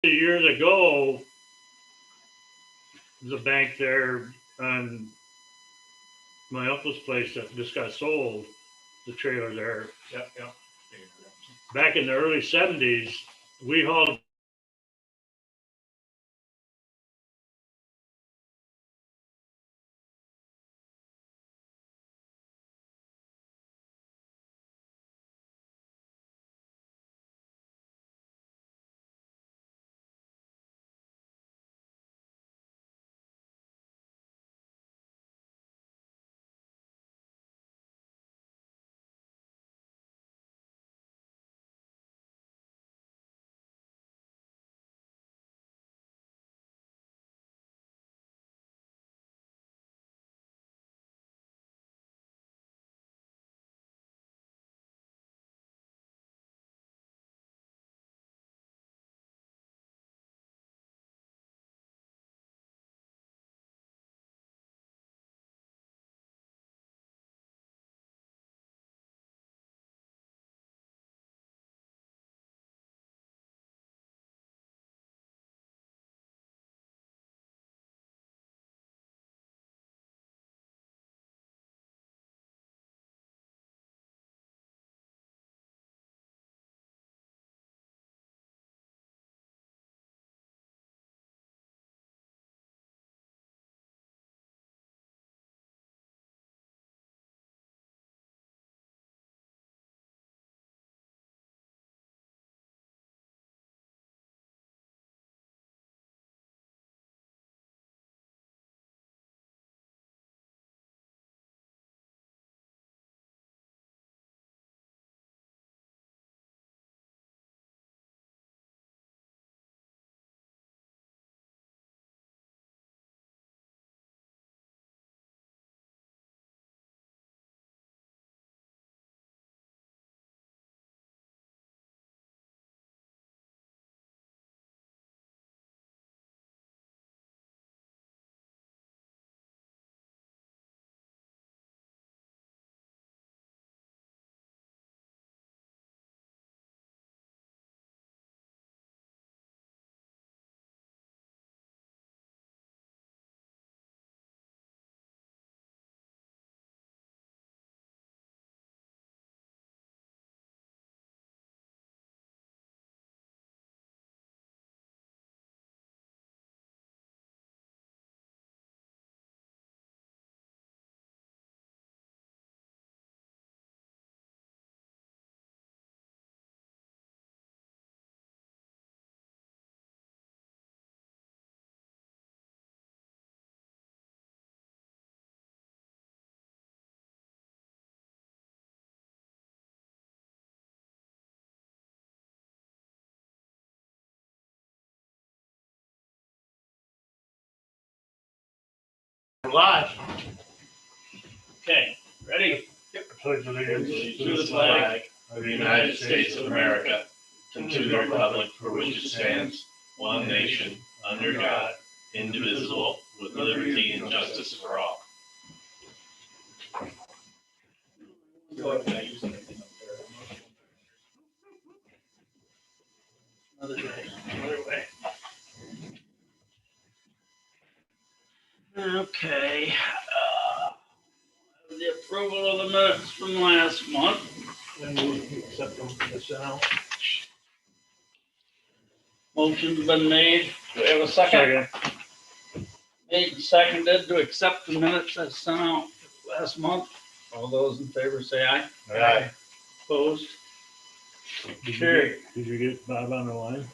Years ago, there's a bank there on my uncle's place that just got sold. The trailer there. Yep, yep. Back in the early '70s, we hauled Live. Okay, ready? Yep. Pledge allegiance To the flag of the United States of America and to the republic for which it stands, one nation, under God, indivisible, with liberty and justice for all. Another day, another way. Okay. The approval of the minutes from last month. And we accept them for the sound. Motion's been made. Do we have a second? Made and seconded to accept the minutes as sent out last month. All those in favor say aye. Aye. Opposed? Did you get Bob on the line?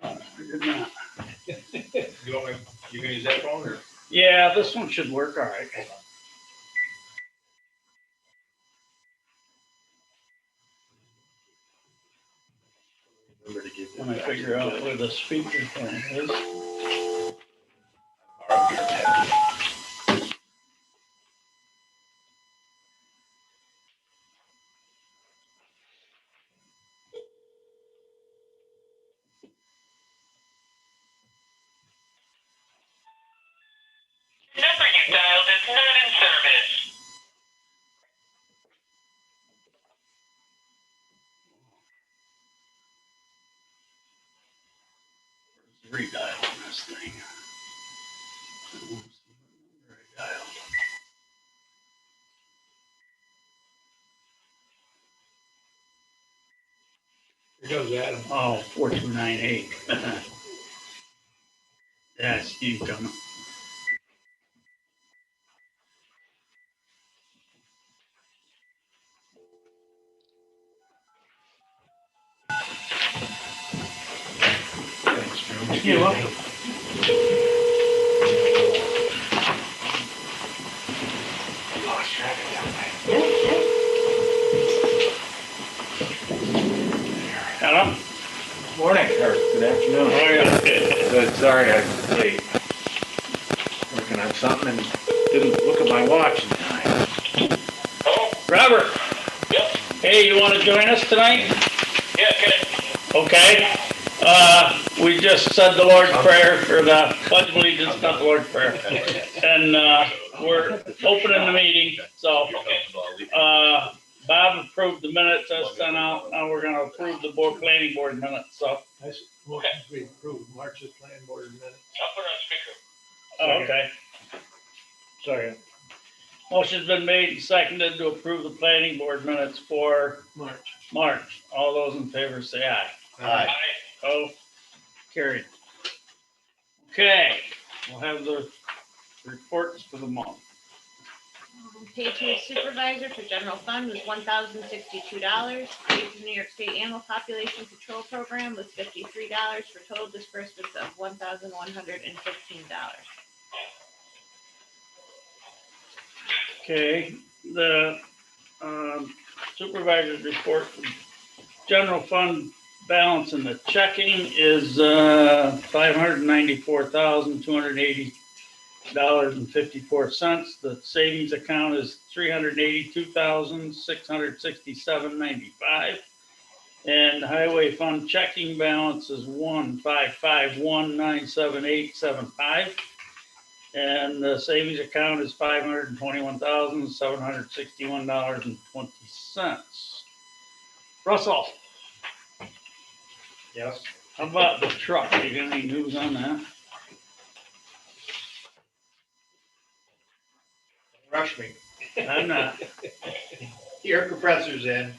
I did not. You want me, you can use that phone or? Yeah, this one should work all right. Remember to give When I figure out where the speaker thing is. The number you dialed is not in service. Redialing this thing. Redial. Here goes Adam. Oh, 4298. Yeah, Steve coming. You're welcome. Hello? Morning, or good afternoon. How are you? Good, sorry, I was late. Working on something and didn't look at my watch in time. Oh, Robert, yep, hey, you want to join us tonight? yeah, okay. Okay. We just said the Lord's Prayer, or the Pledge of Allegiance, not the Lord's Prayer. And we're opening the meeting, so Bob approved the minutes as sent out. Now we're going to approve the planning board minutes, so. We approved March's planning board minutes. I'll put it on speaker. Oh, okay. Sorry, Motion's been made and seconded to approve the planning board minutes for March. All those in favor say aye. Aye. Oh, carried. Okay, we'll have the reports for the month. Paid to a supervisor for general fund was $1,062. Paid to New York State Animal Population Control Program was $53 for total disbursements of $1,115. Okay, the supervisor's report, general fund balance in the checking is $594,280.54. The savings account is $382,667.95. And the highway fund checking balance is $1,551,978.75. And the savings account is $521,761.20. Russell, Yes. how about the truck? You got any news on that? Rush me. I'm not. The air compressor's in,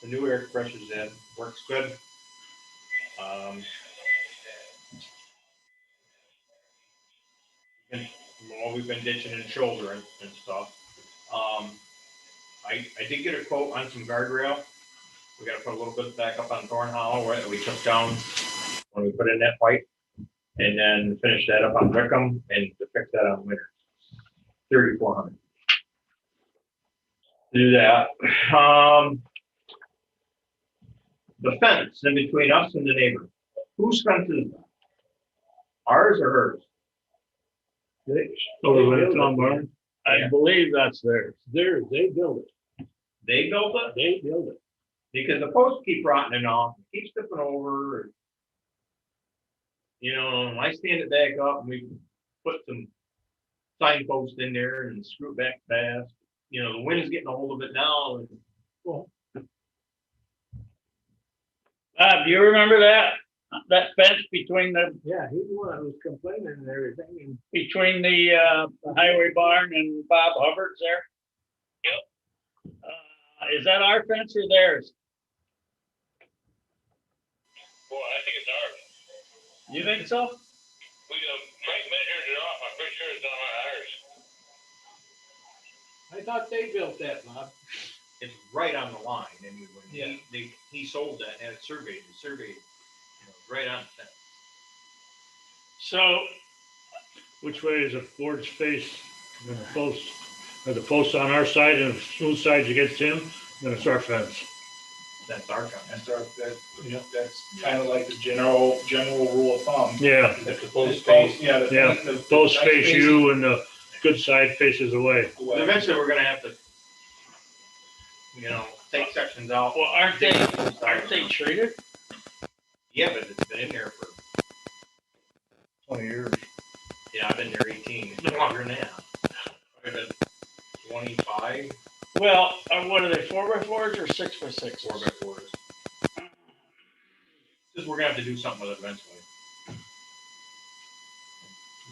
the new air compressor's in, works good. We've been ditching and shouldering and stuff. I did get a quote on some guardrail. We gotta put a little bit back up on Thorn Hollow, where we took down when we put in that pipe. And then finish that up on Wickham and to fix that on Winter. 3,400. Do that. The fence in between us and the neighbor. Whose fence is that? Ours or hers? I believe that's theirs. Theirs, they built it. They built it? They built it. Because the posts keep rotting off, keep tipping over. And, you know, I stand it back up and we put some signposts in there and screw it back fast. You know, the wind's getting a hold of it now. And, well, Bob, do you remember that fence between the Yeah, he's the one who was complaining and everything. highway barn and Bob Hubbard's there? Yep. Is that our fence or theirs? Boy, I think it's ours. You think so? Frank measured it off. I'm pretty sure it's not ours. I thought they built that, Bob. it's right on the line. And when he sold that and had it surveyed, right on the fence. So, Which way is the Ford's face? The post, are the posts on our side and the smooth sides against him? Then it's our fence. That's our fence. That's kind of like the general rule of thumb. Yeah, If the post face, the posts face you and the good side faces away. But eventually, we're gonna have to, take sections out. well, aren't they treated? Yeah, but it's been in there for 20 years. Yeah, I've been there 18. It's been longer than that. I've been 25, Well, what are they, 4x4s or 6x6s? 4x4s. Just we're gonna have to do something with it eventually.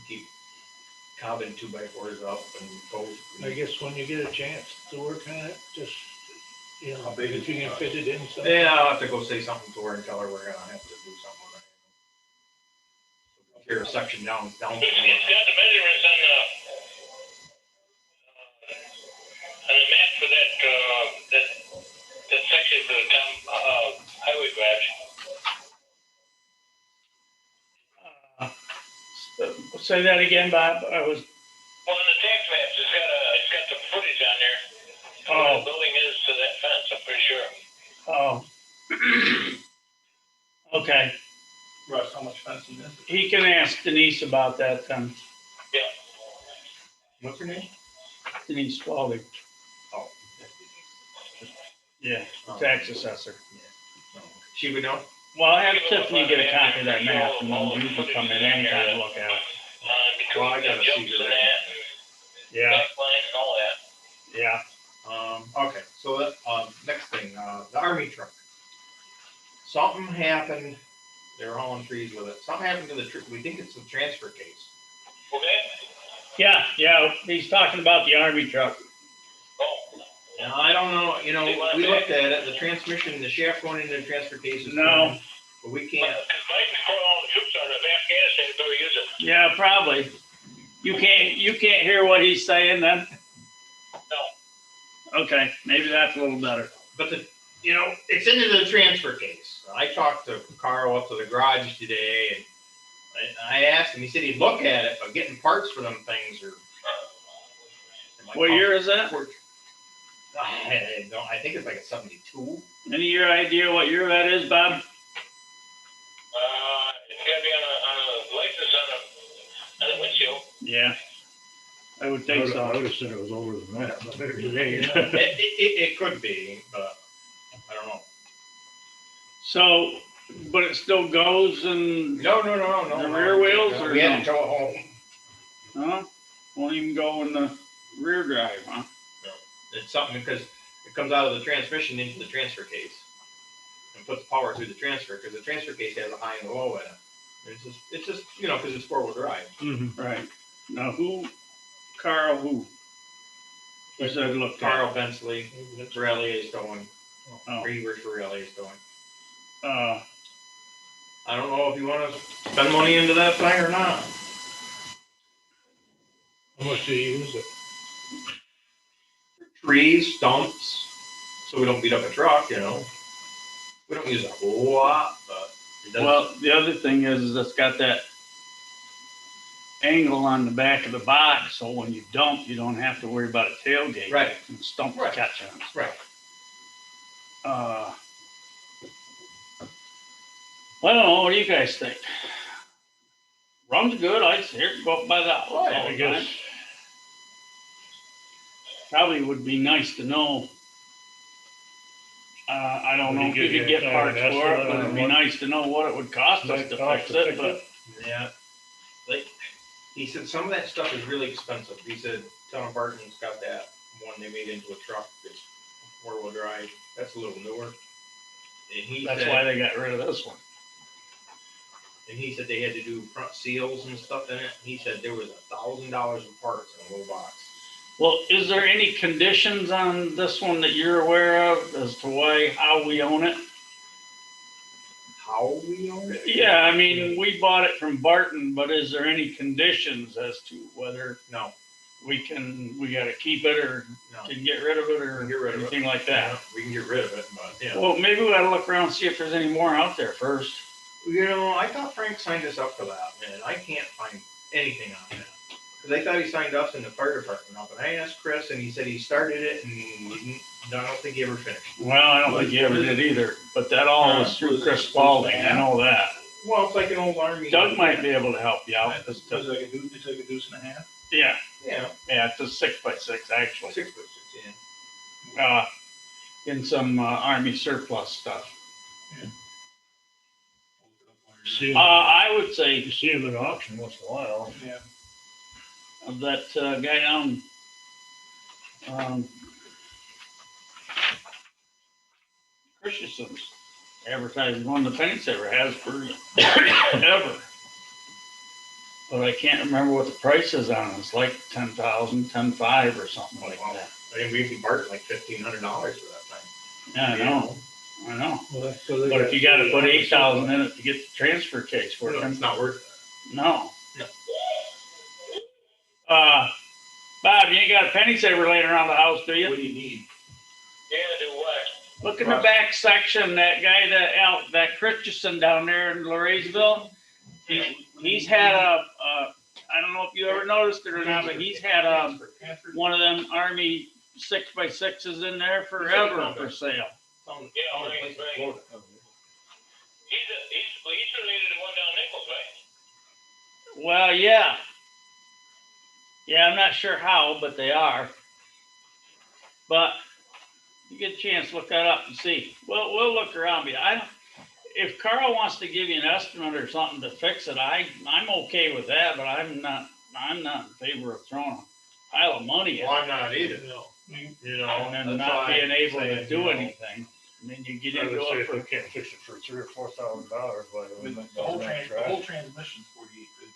keep cobbing 2x4s up and posts. I guess when you get a chance to work on it, just, you know, How big is if you the can truck? fit it in, so. Yeah, I'll have to go say something to her and tell her we're gonna have to do something with it. Tear a section down. He's got the measurements on the map for that section for the town, highway garage. Say that again, Bob. I was, Well, on the tax maps, it's got the footage on there. Where Oh. the building is to that fence, I'm pretty sure. oh. Okay, Russ, how much fencing is it? he can ask Denise about that then. Yeah. What's her name? Denise Spalding. Oh. Yeah, the tax assessor. She would know? Well, I'll have Tiffany get a copy of that map and then you can come in anytime and look at it. Between Well, I the gotta see jumps her and that. that, Yeah, backline and all that. yeah. Okay, so that, next thing, the army truck. Something happened, they were hauling trees with it, something happened to the we think it's the transfer case. Okay? Yeah, he's talking about the army truck. Oh, Now, I don't know, you know, we looked at it, the transmission, the shaft going into the transfer case is. No. fine, But we can't, because Mike, before all the troops out of Afghanistan, they were using it. Yeah, probably. You can't hear what he's saying then? No. Okay, maybe that's a little better. but you know, it's into the transfer case. I talked to Carl up to the garage today and I asked him, he said he'd look at it, but getting parts for them things are. What year is that? I think it's like a 72. Any idea what year that is, Bob? It's gotta be on a license on the windshield. Yeah, I would think I so. would have said it was older than that, but it ain't. It could be, but I don't know. So, but it still goes and, No. The rear wheels or We had no? to tow it home. huh? Won't even go in the rear drive, huh? It's something because it comes out of the transmission into the transfer case and puts power through the transfer because the transfer case has a high and low in it. It's just you know because it's 4-wheel drive. Mhm. Right. Now Carl who? You said look. Carl Bensley, Borelli is going. Oh. Reavers Borelli is going. Uh, I don't know if you want to spend money into that thing or not. How much do you use it? Trees, stumps, so we don't beat up a truck, you know. We don't use a whole lot, but it does. well, the other thing is it's got that angle on the back of the box, so when you dump, you don't have to worry about a tailgate. Right. And stump Right. catching it. Right. I don't know, what do you guys think? Runs good, I'd say it go up by the house all I the guess. time. Probably would be nice to know. I don't know if you could get parts for it, but it'd be nice to know what it would cost us to fix it, but. Yeah. Like, he said some of that stuff is really expensive. He said Tom Barton's got that one they made into a truck that's 4-wheel drive. That's a little newer. And he That's said, why they got rid of this one. And he said they had to do front seals and stuff in it. He said there was $1,000 of parts in a little box. Well, is there any conditions on this one that you're aware of as to how we own it? How we own it? Yeah, I mean, we bought it from Barton, but is there any conditions as to whether No, we gotta keep it or no. can get rid of it or Get rid of it. anything like that? Yeah, we can get rid of it, but yeah. Well, maybe we ought to look around and see if there's any more out there first. You know, I thought Frank signed us up for that, and I can't find anything on that. Because I thought he signed us in the fire department up, and I asked Chris, and he said he started it, and I don't think he ever finished. Well, I don't think you ever did either, but that all was through Chris Spalding, I know that. Well, it's like an old army. Doug might be able to help you out. It's like a deuce and a half. Yeah, Yeah, it's a 6x6 actually. 6 foot 6, yeah. In some army surplus stuff. See 'em- I would say You see them at auction once in a while. Yeah. of that guy down, Christensen's advertising one of the paints ever has for ever. But I can't remember what the price is on it. It's like 10,000, 10,500 or something like that. I think we can bargain like $1,500 for that thing. Yeah, I know, I know. Well, so they But if you gotta put 8,000 8,000 in it to get the transfer case for it, It's not worth it. no. No. Bob, you ain't got a penny saver laying around the house, do you? What do you need? Yeah, do what? Look in the back section, that guy, that Christensen down there in Lorraiseville, he's had I don't know if you ever noticed it or not, but he's had one of them Army 6x6s in there forever for sale. Yeah, right. He's related to the one down Nichols, right? Well, yeah. Yeah, I'm not sure how, but they are. But you get a chance, look that up and see. We'll look around. But if Carl wants to give you an estimate or something to fix it, I'm okay with that. But I'm not in favor of throwing a pile of money Well, at I'm not either. it, You know, and then that's not why being able I'm to saying, do you know, anything. And then you get I would into say it if we for. can't fix it for $3,000 or $4,000, why The don't the whole we the try? whole transmission's 4850.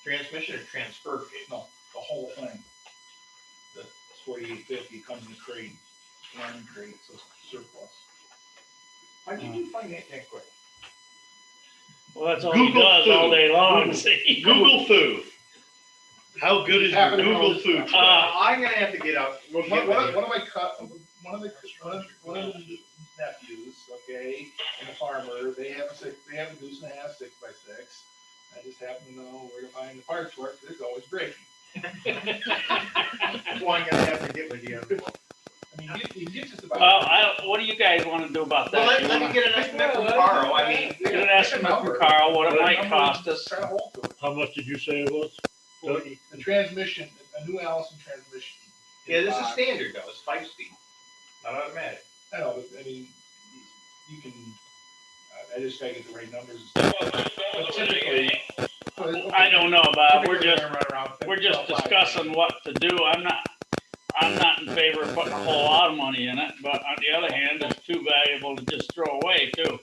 Transmission or transfer case? No, the whole thing. That's 4850, comes in a crate, one crate, so it's surplus. How did you find that quick? Well, that's all he Google does all food. day long. Google. See? Google food. How good is your Happened to Google know- food? I'm gonna have to get out. We'll One get of with one you. of my one of the nephews, okay, and a farmer, they have a deuce and a half 6x6. I just happen to know where to find the parts for it, 'cause it's always breaking. That's why I'm gonna have to get with you. I mean, you can get just about. Well, what do you guys want to do about that? Well, You let me wanna get an estimate from Carl. I mean, get an estimate from Carl, what it might cost us? Try to hold to it. How much did you say it was? The transmission, a new Allison transmission. yeah, this is standard though. It's 5-speed, not automatic. I know, but I mean, you can, I just gotta get the right numbers. But typically- I don't know, Bob, we're Typically, just, they're right around we're just 12,500. discussing what to do. I'm not in favor of putting a whole lot of money in it, but on the other hand, it's too valuable to just throw away too.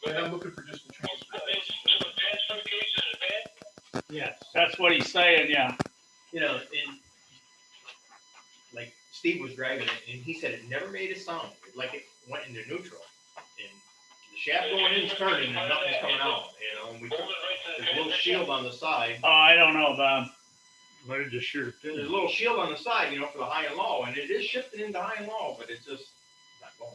And I'm looking for just the transfer. Transfer case is bad? Yes. That's what he's saying, yeah. You know, and like Steve was driving it, and he said it never made a sound, like it went into neutral. And the shaft going in is turning, and nothing's coming out. You know, and we took Hold it right to the there's a little shield on the side. Oh, I don't know, Bob. Might have just sheared There's it a little shield on the side, you know, for the high and low, and it is shifting into high and low, but it's just not going.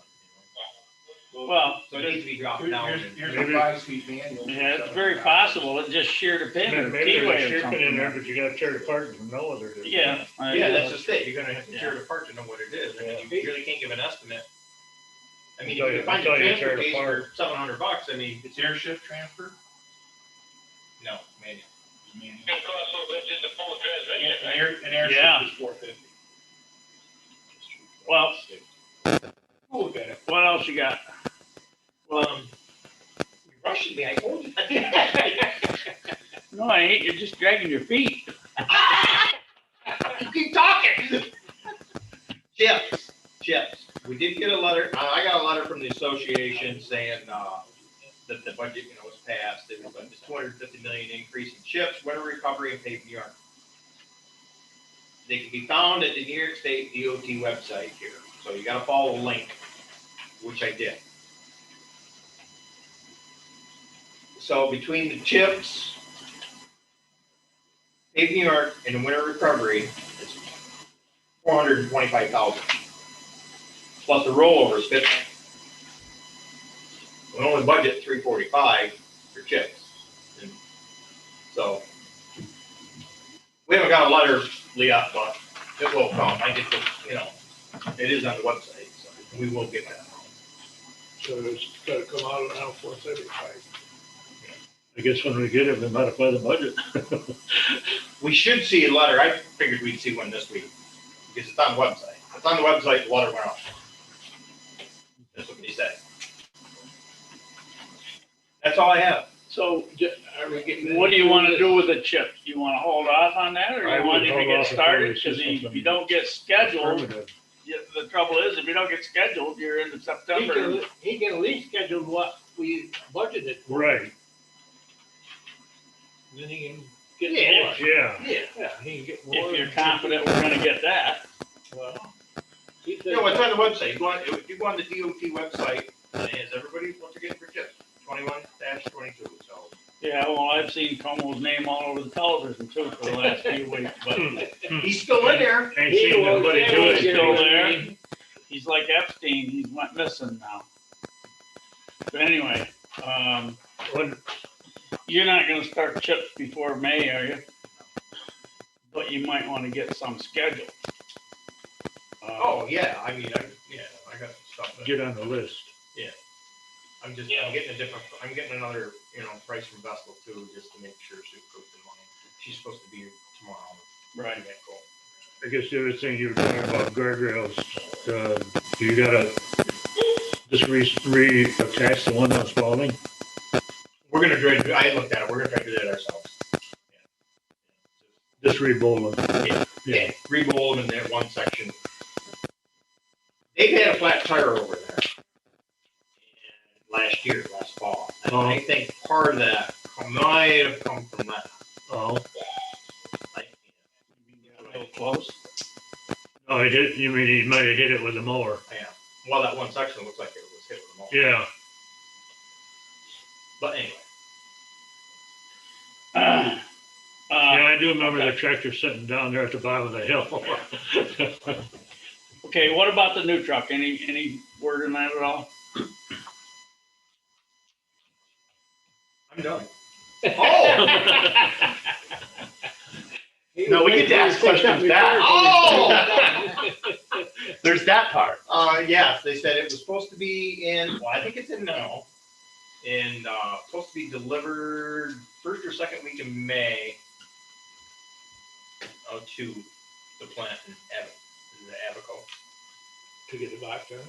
Well, So it needs to be dropped down. Here's Maybe- a 5-speed manual. yeah, it's very possible. It just sheared a pin or Maybe there's a keyway or shear pin in there, something. but you gotta tear it apart and know what it is. Yeah. Yeah, that's just it. You're gonna have to tear it apart to know what it is. I mean, Yeah. you really can't give an estimate. I mean, Until you you- can find a until you tear transfer it case apart. for $700. I mean, It's air shift transfer? no, manual. It's manual. It's gonna cost a little bit just to pull the transmission, An right? air Yeah. shift is 450. Well, We'll look at it. what else you got? You're rushing me, I told you. No, I ain't. You're just dragging your feet. You keep talking. Chips. We did get a letter, I got a letter from the association saying, that the budget, you know, was passed. It was a 250 million increase in chips, winter recovery, and paved yarn. They can be found at the New York State DOT website here. So you gotta follow the link, which I did. So between the chips, paved New York, and the winter recovery, it's 425,000. Plus the rollover is 50. We only budget 345 for chips. And so we haven't got a letter, Leah, but it will come. I get the, you know, it is on the website, so we will get that. So it's gotta come out around 475. I guess when we get it, we modify the budget. We should see a letter. I figured we'd see one this week because it's on the website. It's on the website, the letter went out. That's what they said. That's all I have. So, Are we getting? what do you want to do with the chips? You want to hold off on that, or I you would want him to hold get off until started? we see Because if something you don't get scheduled, Affirmative. the trouble is, if you don't get scheduled, you're into September. He can at least schedule what we budgeted. Right. then he can get Yeah. more. Yeah, Yeah, he can get more. If you're confident we're gonna get that. Well, he said. You know, it's on the website. If you go on the DOT website, it has everybody what they're getting for chips. 21-22. So Yeah, well, I've seen Como's name all over the television too for the last few weeks, but he's still in there. ain't seen nobody do He's it. still there. He's like Epstein, he's went missing now. But anyway, When- you're not gonna start chips before May, are you? But you might wanna get some scheduled. Oh yeah, I mean, I got stuff. That, Get on the list. I'm getting another, price from Vestal too, just to make sure she's approved the money. She's supposed to be here tomorrow. Right. Yeah, cool. I guess the other thing you were talking about guardrails, you gotta just reattach the one that's falling. We're gonna try to. I looked at it. We're gonna try to do that ourselves. Just re-bolt them. Yeah, re-roll them in that one section. They've had a flat tire over there last fall. And Oh. I think part of that might have come from that. Oh, Like, A little close. oh, he did, you mean he might have hit it with a mower? yeah. Well, that one section looks like it was hit with a motor. Yeah, But anyway. yeah, I do remember the tractor sitting down there at the bottom of the hill. Okay, what about the new truck? Any word on that at all? I'm done. Oh! No, we get to ask questions back. Oh! There's that part. Yes, they said it was supposed to be well, I think it's in now. And, supposed to be delivered first or second week in May. To the plant in Abaco. To get the box on it.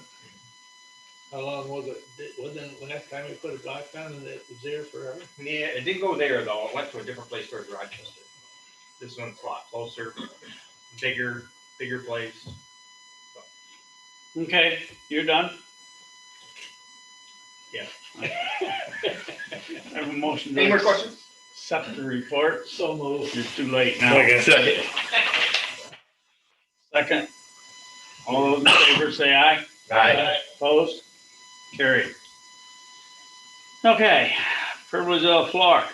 How long was it? Wasn't it last time we put a box on and it was there forever? Yeah, it didn't go there though. It went to a different place towards Rochester. This one's a lot closer, bigger place. Okay, you're done? Yeah. I have a motion Any more to questions? accept the report. So moved. You're too late now. Second. Second. All those in favor say aye. Aye. Opposed? Carried. Okay, privilege of the floor.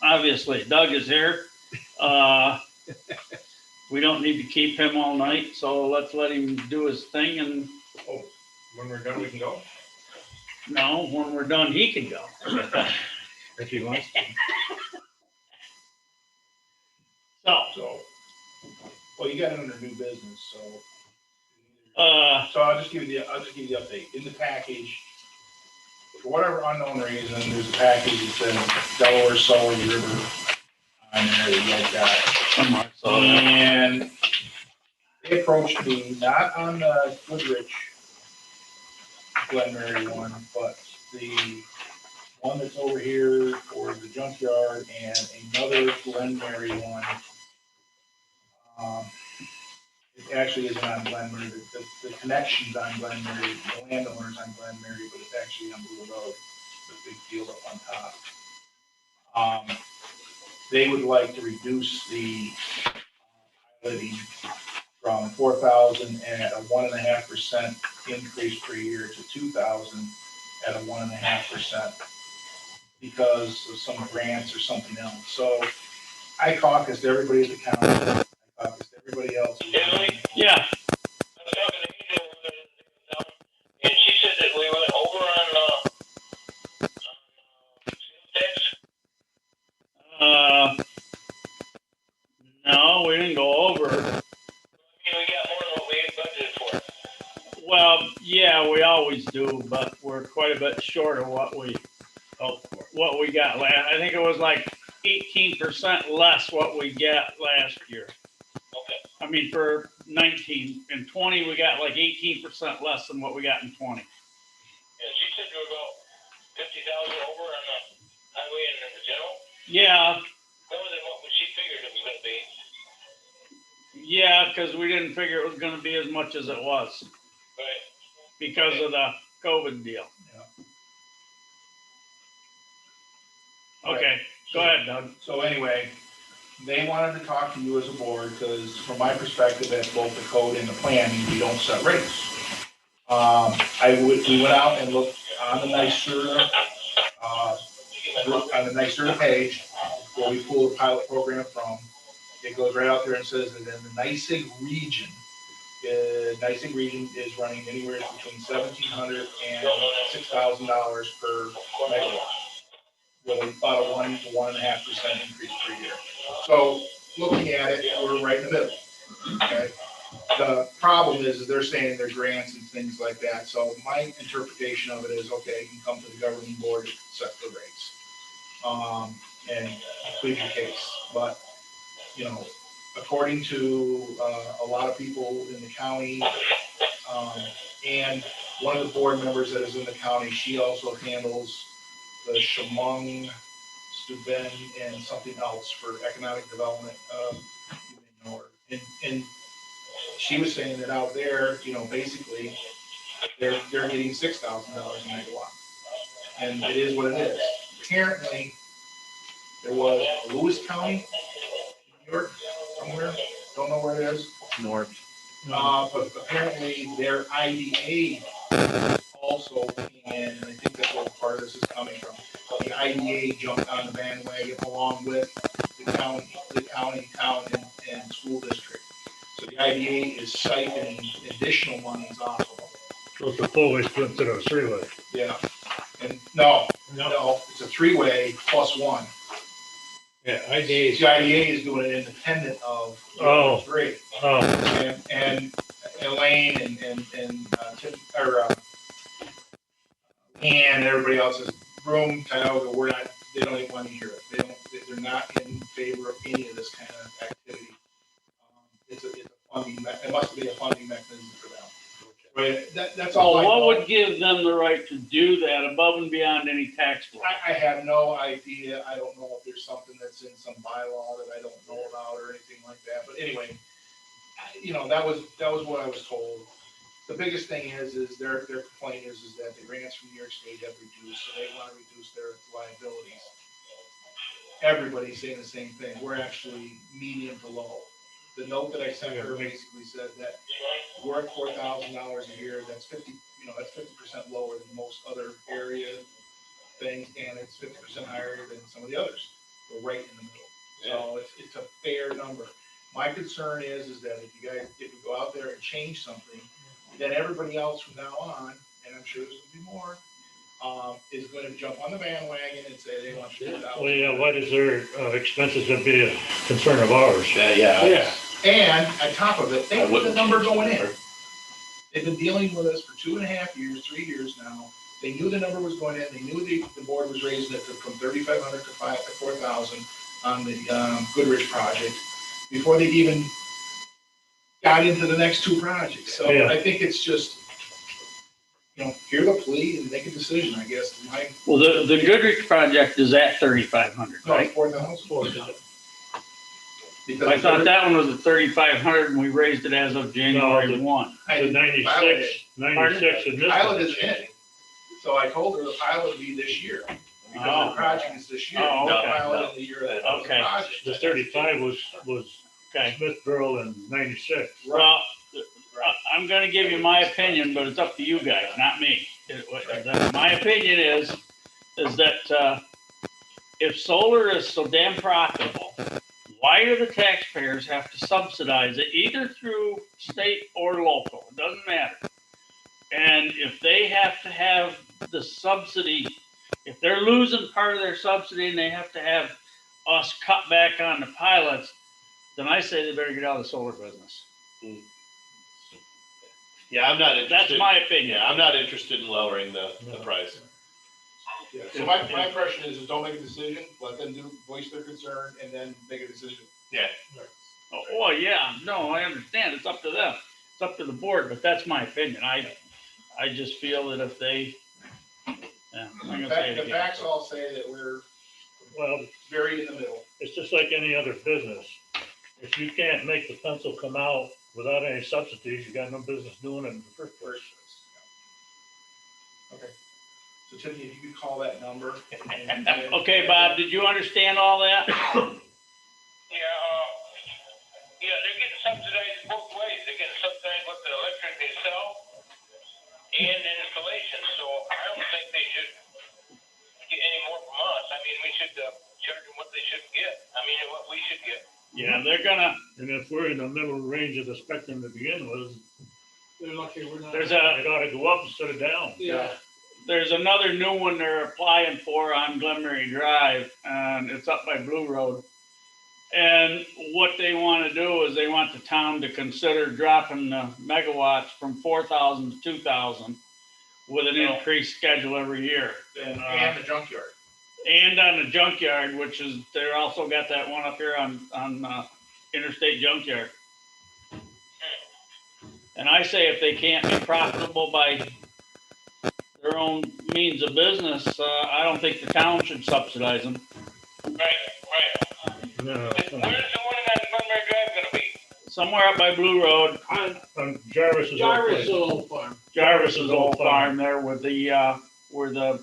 Obviously, Doug is here. We don't need to keep him all night, so let's let him do his thing, and Oh, when we're done, we can go? no, when we're done, he can go. If he wants to. So, well, you got it under new business, so. So, So I'll just give you the update. In the package, for whatever unknown reason, there's a package that says Delaware Solar River on there that you guys got. somewhere, so, And they approached me, not on the Goodrich Glenmary one, but the one that's over here for the junkyard and another Glenmary one. It actually isn't on Glenmary, the connection's on Glenmary, the landowner's on Glenmary, but it's actually on Blue Road, the big field up on top. They would like to reduce the piloting from 4,000 at a 1.5% increase per year to 2,000 at a 1.5% because of some grants or something else. So I caucused everybody at the county. I caucused everybody else. yeah, I was talking to Angel and she said that we went over on tax. no, we didn't go over. I mean, we got more than what we had budgeted for. Well, yeah, we always do, but we're quite a bit short of what we got last. I think it was like 18% less what we got last year. Okay. I mean, for 19 and 20, we got like 18% less than what we got in 20. Yeah, she said we were about 50,000 over on the highway and in the general. Yeah, More than what she figured it was gonna be. yeah, because we didn't figure it was going to be as much as it was Right. because of the COVID deal. Okay, Go ahead, Doug. So anyway, they wanted to talk to you as a board, because from my perspective, as both the code and the planning, we don't set rates. We went out and looked on the NYSERDA, on the NYSERDA page, where we pull the pilot program from. It goes right out there and says that in the NYSEG region is running anywhere between $1,700 and $6,000 per megawatt, with about a 1 to 1.5% increase per year. So looking at it, we're right in the middle. Okay. The problem is they're saying there's grants and things like that. So my interpretation of it is, okay, you can come to the governing board to set the rates, and plead your case. But you know, according to a lot of people in the county, and one of the board members that is in the county, she also handles the Chemung, Steuben, and something else for economic development. You may know her. And she was saying that out there, you know, basically they're getting $6,000 a megawatt, and it is what it is. Apparently, there was Lewis County, New York, somewhere. Don't know where it is. North. But apparently their IDA also, and I think that's where part of this is coming from. The IDA jumped on the bandwagon along with the county, town, and school district. So the IDA is siphoning additional monies off of them. So it's a four-way split instead of a three-way. Yeah, and no, it's a three-way plus one. Yeah, IDA. The IDA is doing it independent of Oh. three. Oh, And Elaine and Tim, or and everybody else is Broome, Tioga, they don't even want to hear it. They're not in favor of any of this kind of activity. It's a funding, it must be a funding mechanism for them. But that's all Well, I know. what would give them the right to do that above and beyond any tax law? I have no idea. I don't know if there's something that's in some bylaw that I don't know about or anything like that. But anyway, you know, that was what I was told. The biggest thing is their complaint is that the grants from New York State have reduced, so they want to reduce their liabilities. Everybody's saying the same thing. We're actually medium to low. The note that I sent her basically said that we're at $4,000 a year. That's 50% lower than most other area things, and it's 50% higher than some of the others. We're right in the middle. So it's a fair number. My concern is that if we go out there and change something, then everybody else from now on, and I'm sure there's gonna be more, is gonna jump on the bandwagon and say they want $2,000. well, yeah, why does their expenses have to be a concern of ours? Yeah. And on top of it, think of the number going in. They've been dealing with us for 2.5 years, 3 years now. They knew the number was going in. They knew the board was raising it from 3,500 to 4,000 on the Goodrich project before they even got into the next two projects. So Yeah. I think it's just, you know, hear the plea and make a decision, I guess. Well, the Goodrich project is at 3,500, No, right? 4,000. Because I thought that one was at 3,500 and we raised it as of January No, 1. The 96 in this. Pilot is in. So I told her the pilot would be this year. Because Oh. the project is this year. Oh, The okay. pilot in the year that was the Okay. project. The 35 was Okay. Smithborough in 96. Well, I'm gonna give you my opinion, but it's up to you guys, not me. My opinion is that if solar is so damn profitable, why do the taxpayers have to subsidize it either through state or local? It doesn't matter. And if they have to have the subsidy, if they're losing part of their subsidy and they have to have us cut back on the pilots, then I say they better get out of the solar business. Yeah, I'm not interested. That's my opinion. Yeah, I'm not interested in lowering the price. Yeah. So my impression is don't make a decision, let them voice their concern and then make a decision. Yeah. Oh, well, yeah, no, I understand. It's up to them. It's up to the board, but that's my opinion. I just feel that if they, yeah, I'm gonna say it The again. facts all say that we're Well, very in the middle. it's just like any other business. If you can't make the pencil come out without any subsidies, you got no business doing it in the first place. Okay. So Tiffany, if you could call that number. Okay, Bob, did you understand all that? Yeah, they're getting subsidized both ways. They're getting subsidized with the electric they sell and the installation. So I don't think they should get any more from us. I mean, we should charge them what they should get. I mean, what we should get. Yeah, they're gonna, And if we're in the middle range of the spectrum to begin with, They're lucky we're not. there's it ought to go up instead of down. Yeah, there's another new one they're applying for on Glenmary Drive, and it's up by Blue Road. And what they want to do is they want the town to consider dropping the megawatts from 4,000 to 2,000 with an increased schedule every year. And the junkyard. And on the junkyard, which is, they're also got that one up here on Interstate Junkyard. And I say if they can't be profitable by their own means of business, I don't think the town should subsidize them. Right. No. Where's the one on Glenmary Drive gonna be? Somewhere up by Blue Road, On Jarvis's old Jarvis place. old farm, Jarvis's old farm there with the, where the,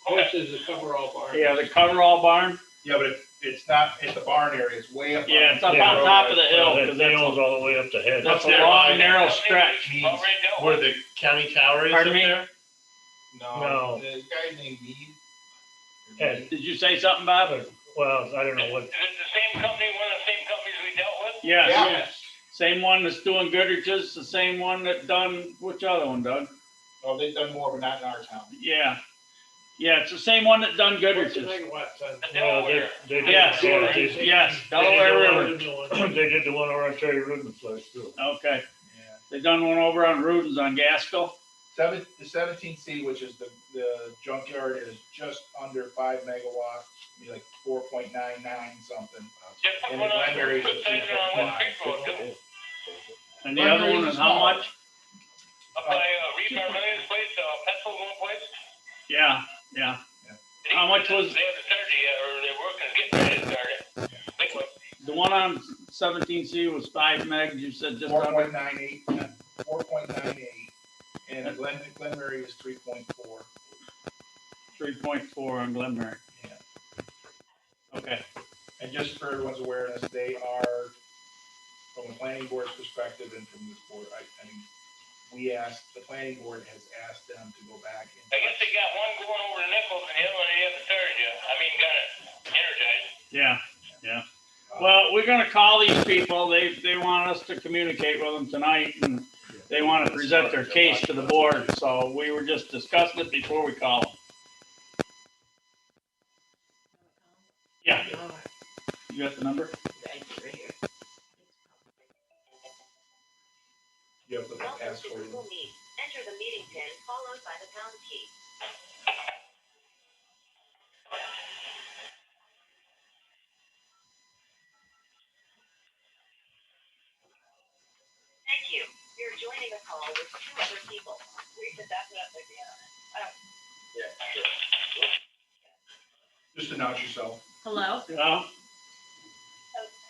horses, the coverall barn. yeah, the coverall barn. Yeah, but it's not at the barn area, it's way up. Yeah, it's up Yeah. on top of the hill. That 'Cause that's owns all the way up to head. That's a there, long, right? narrow stretch. Oh, right down. Where the county tower is up Pardon me? there? No. The guy named Mead. Ed. Did you say something, Bob? Well, I don't know what, Is it the same company, one of the same companies we dealt with? Yes. Yeah. Same one that's doing Goodrich's, the same one that done, which other one, Doug? Oh, they've done more, but not in our town. Yeah. Yeah, it's the same one that done What's the Goodrich's. megawatts on? well, they did. Yes, yes, Delaware River. They did the one over on Terry Ruden's place too. Okay. Yeah. They done one over on Ruden's on Gaskell. The 17C, which is the junkyard, is just under 5 megawatts, be like 4.99 something. Just put And one the on, Glenmary put is things on West Creek Road, 3.5. too. And the other one is how much? Up by, Reef Armenia's place, Pencil one place. Yeah, yeah. How much was- They haven't started yet, or they're working, getting ready to start it. Big one. The one on 17C was 5 megs, you said just under. 4.98, 4.98, and Glenmary is 3.4. 3.4 on Glenmary. Yeah. Okay. And just for everyone's awareness, they are, from the planning board's perspective and from this board, I mean, the planning board has asked them to go back I and. guess they got one going over to Nichols and the other one they haven't started yet. I mean, got it energized. Yeah, yeah. Well, we're gonna call these people. They want us to communicate with them tonight, and they want to present their case to the board. So we were just discussing it before we call them. Yeah, you got the number? You have to ask for it. Enter the meeting pin followed by the pound key. Thank you. You're joining a call with 2 other people. We could definitely be on it. Yeah, sure. Just announce yourself. Hello? Hello?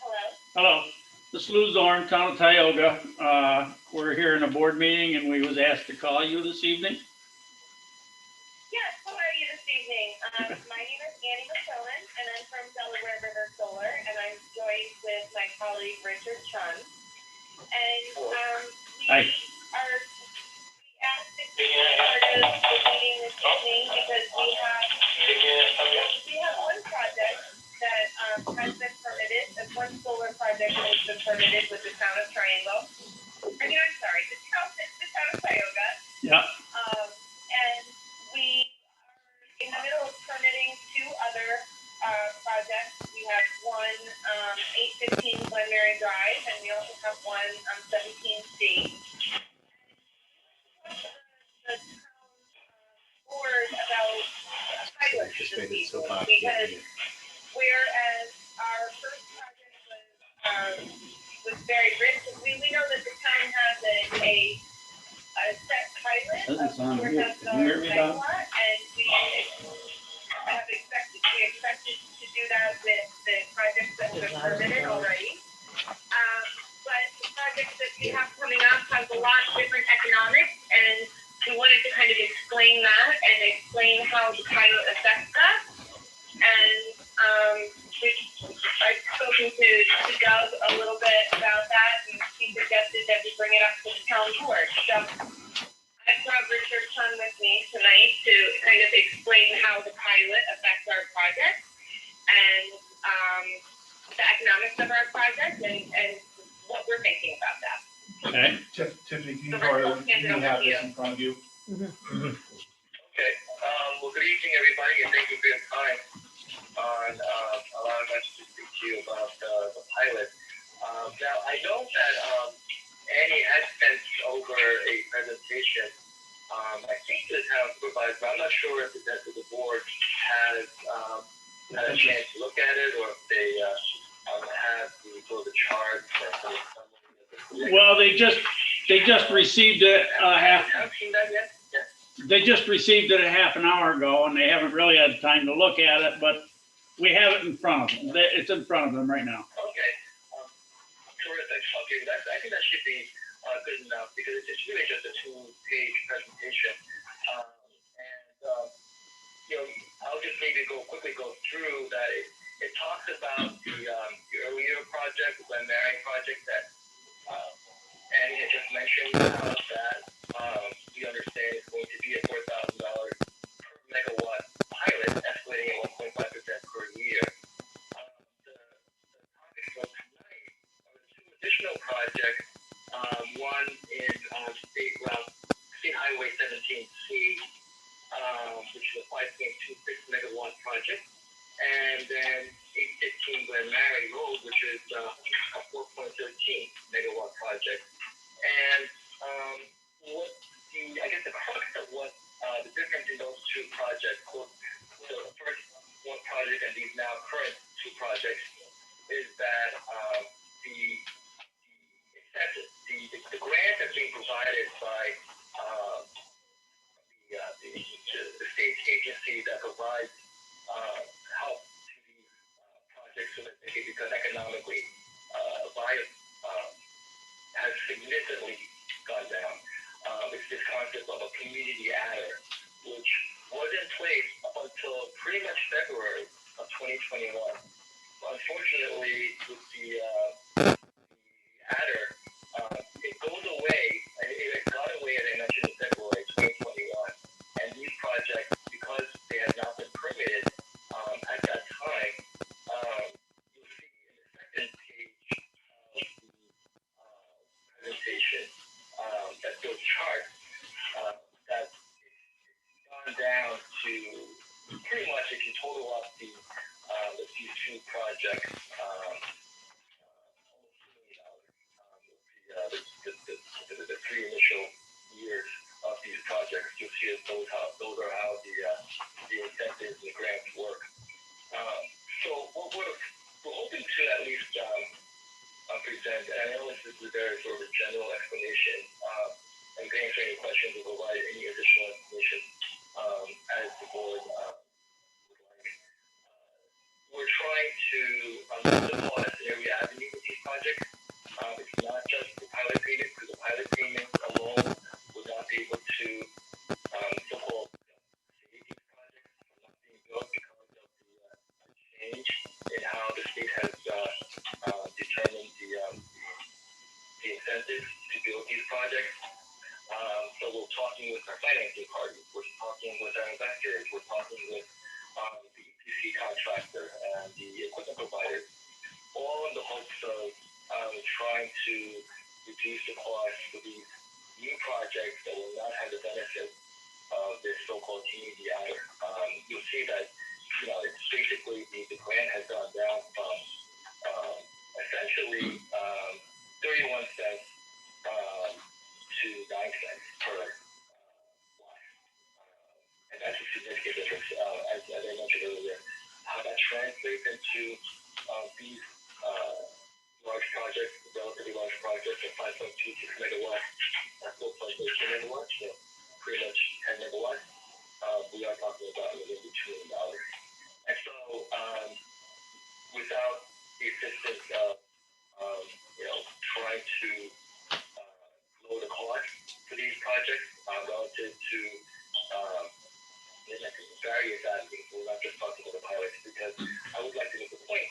Hello? Hello. This is Lou Zorn, Town of Tioga. We're here in a board meeting, and we was asked to call you this evening. Yes, how are you this evening? My name is Annie McClellan, and I'm from Delaware River Solar, and I'm joined with my colleague Richard Chun. And Hi. we asked if you were part of the meeting this evening because we have one project that has been permitted, one solar project that has been permitted with the town of Triangle. I mean, I'm sorry, the town of Tioga. Yeah. And we are in the middle of permitting 2 other projects. We have one 815 Glenmary Drive, and we also have one 17C. The town board about pilots this evening, because whereas our first project was very rich, we know that the town has a set pilot Doesn't of sound good. 4,000 Can you hear me, Bob? megawatt, and we expected to do that with the projects that have been permitted already. But the project that we have coming up has a lot of different economics, and we wanted to kind of explain that and explain how I've spoken to Doug a little bit about that, and he suggested that we bring it up to the town board. So I brought Richard Chun with me tonight to kind of explain how the pilot affects our project and the economics of our project and what we're thinking about that. Okay. Tiffany, So Richard, hand it over have to this you. in front of you? Okay, well, good evening, everybody, and thank you for your time on allowing us to speak to you about the pilot. Now, I know that Annie has sent over a presentation, I think to the town supervisor, but I'm not sure if the rest of the board has had a chance to look at it, or if they have the chart or something. Well, they just received it Haven't seen that yet? Yes. they just received it a half an hour ago, and they haven't really had time to look at it, but we have it in front of them. It's in front of them right now. Okay. Terrific. Okay, I think that should be good enough because it's really just a 2-page presentation. I'll just maybe quickly go through that. It talks about the earlier project, the Glen Mary project that Annie had just mentioned that we understand is going to be a $4,000 per megawatt pilot, escalating at 1.5% per year. The topic for tonight are the 2 additional projects. One is State Highway 17C, which is a 5.26 megawatt project, and then 815 Glen Mary Road, which is a 4.13 megawatt project. And I guess the crux of what the difference in those 2 projects, the first one project and these now current 2 projects, is that the incentives, the grant that's being provided by the state agency that provides help to these projects so that they can become economically viable, has significantly gone down. It's this concept of a community adder, which was in place up until pretty much February of 2021. Unfortunately, with the adder, it goes away. It got away, as I mentioned, in February 2021. And these projects, because they had not been permitted at that time, you'll see in the second page of the presentation, that those charts, that it's gone down to pretty much, if you total up these 2 projects, the 3 initial years of these projects, you'll see that those are how the incentives and the grants work. So what we're hoping to at least present, and I know this is a very sort of a general explanation, and can answer any questions or provide any additional information as the board would like. We're trying to simplify every avenue with these projects. It's not just the pilot payment, because the pilot payment alone would not be able to so-called save these projects from not being built because of the change in how the state has determined the incentives to build these projects. So we're talking with our financing parties, we're talking with our investors, we're talking with the EPC contractor and the equipment providers, all in the hopes of trying to reduce the cost for these new projects that will not have the benefit of this so-called community adder. You'll see that, it's basically the grant has gone down from essentially 31 cents to 9 cents per watt. And that's a significant difference, as I mentioned earlier. How that translates into these large projects, relatively large projects of 5.26 megawatts, 4.13 megawatts, pretty much 10 megawatts. We are talking about maybe $2 million. And so, without the assistance of, trying to lower the cost for these projects relative to various avenues, we're not just talking about the pilots, because I would like to make the point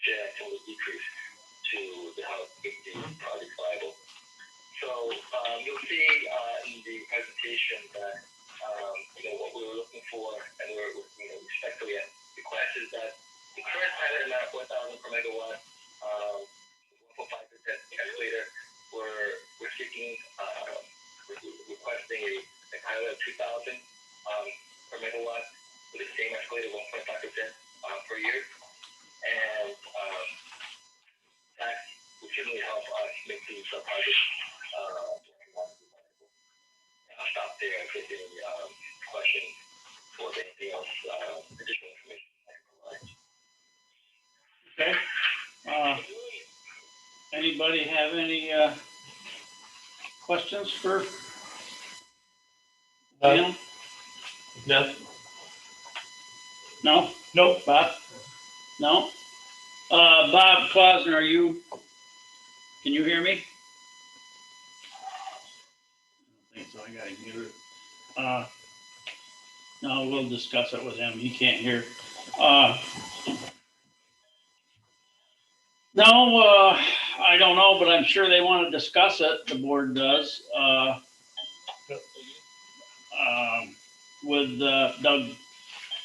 share and some of the decrease to the help make the project viable. So you'll see in the presentation that what we were looking for, and we're respectfully request is that the current pilot amount of 4,000 per megawatt, 1.5% escalator, we're seeking requesting a pilot of 2,000 per megawatt with the same escalator, 1.5% per year, and that would certainly help us make these projects. I'll stop there if there's any questions or anything else, additional information I can provide. Okay. Anybody have any questions for Dale? No. No? Nope. Bob? No? Bob Klausner, can you hear me? I don't think so. I gotta mute it. No, we'll discuss it with him. He can't hear. No, I don't know, but I'm sure they want to discuss it. The board does. With Doug,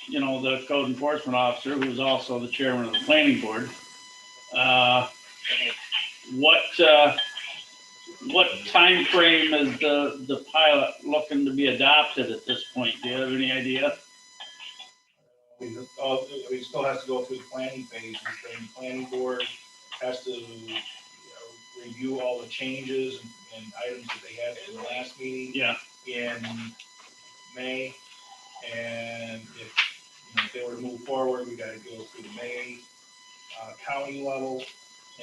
the code enforcement officer, who's also the chairman of the planning board. What time frame is the pilot looking to be adopted at this point? Do you have any idea? We still has to go through the planning phase, and the planning board has to review all the changes and items that they had from the last meeting. Yeah. In May, and if they were to move forward, we gotta go through the May county level,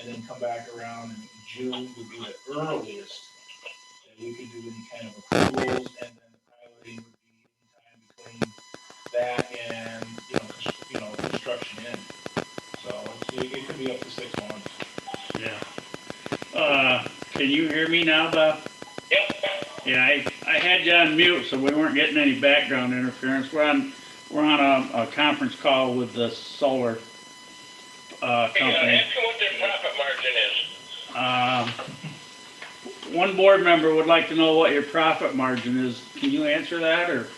and then come back around in June would be the earliest that we could do any kind of approvals, and then the piloting would be in time between that and construction end. So it could be up to 6 months. Yeah. Can you hear me now, Bob? Yep. Yeah, I had you on mute, so we weren't getting any background interference. We're on a conference call with the solar company. Ask them what their profit margin is. One board member would like to know what your profit margin is. Can you answer that, or?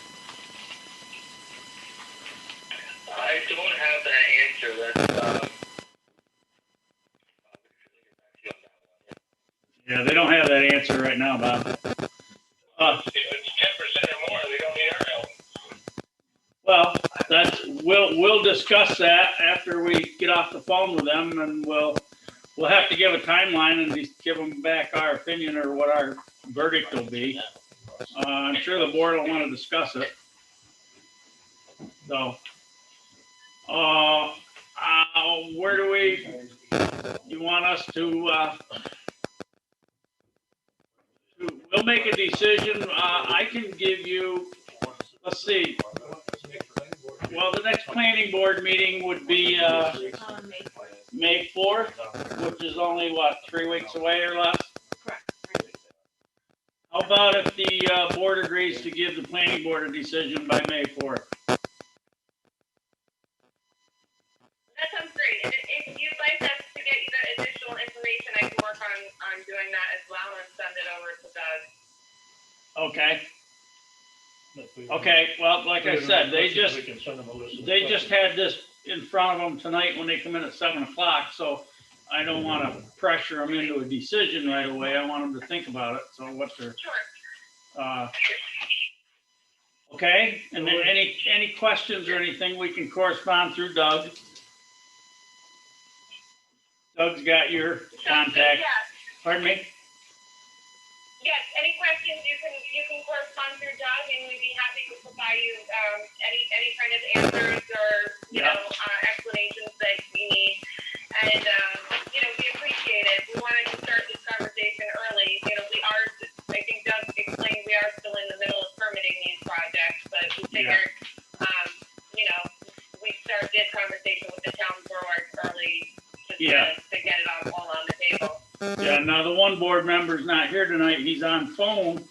I don't have that answer. Yeah, they don't have that answer right now, Bob. If it's 10% or more, they don't need our help. Well, we'll discuss that after we get off the phone with them, and we'll have to give a timeline and just give them back our opinion or what our verdict will be. I'm sure the board will want to discuss it. So, where do you want us to? We'll make a decision. I can give you. Let's see. Well, the next planning board meeting would be May 4th, which is only, 3 weeks away or less? Correct. How about if the board agrees to give the planning board a decision by May 4th? That sounds great. And if you'd like us to get you the additional information, I can work on doing that as well and send it over to Doug. Okay. Okay, well, like I said, they just had this in front of them tonight when they come in at 7 o'clock, so I don't want to pressure them into a decision right away. I want them to think about it, so what they're, okay? And then any questions or anything, we can correspond through Doug. Doug's got your contact. Yeah. Pardon me? Yes, any questions, you can correspond through Doug, and we'd be happy to provide you any kind of answers or explanations that you need. And we appreciate it. We wanted to start this conversation early. We are, I think Doug explained, we are still in the middle of permitting these projects, but we figured, we'd start this conversation with the town board early just to get it all on the table. Yeah, now the one board member's not here tonight. He's on phone,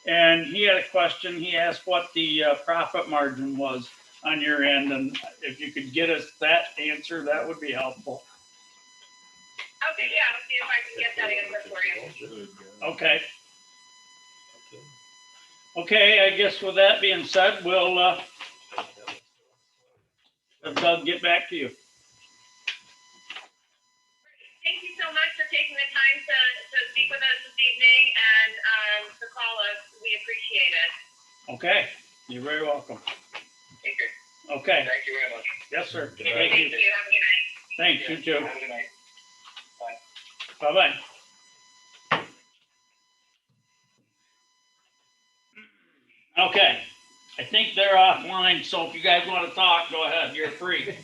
and he had a question. He asked what the profit margin was on your end, and if you could get us that answer, that would be helpful. I'll see if I can get that answer for you. Okay. Okay, I guess with that being said, we'll, have Doug get back to you. Thank you so much for taking the time to speak with us this evening and to call us. We appreciate it. Okay, you're very welcome. Thank you. Okay, Thank you very much. yes, sir. Good night. Thank Thank you. you. Have a good night. Thanks, you too. Have a good night. Bye-bye. Okay, I think they're offline, so if you guys want to talk, go ahead, you're free.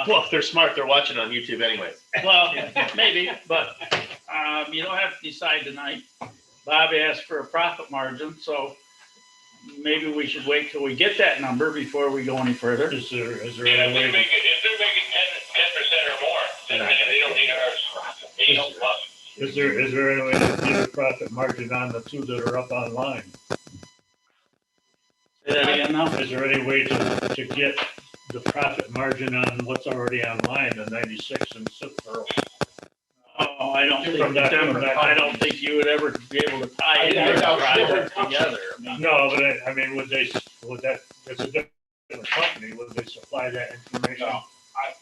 Well, if they're smart, they're watching on YouTube anyways. Well, maybe, but, you don't have to decide tonight. Bob asked for a profit margin, so maybe we should wait till we get that number before we go any further. Is there Yeah, any if they're way, making 10% or more, then they don't need ours. They help us. is there any way to get a profit margin on the two that are up online? Say that again now? Is there any way to get the profit margin on what's already online, the 96 and Silkboro? Oh, I don't think, From that- I don't think you would ever be able to tie it I doubt project so. together. I mean, No, but I mean, would that, it's a different company, would they supply that information? No,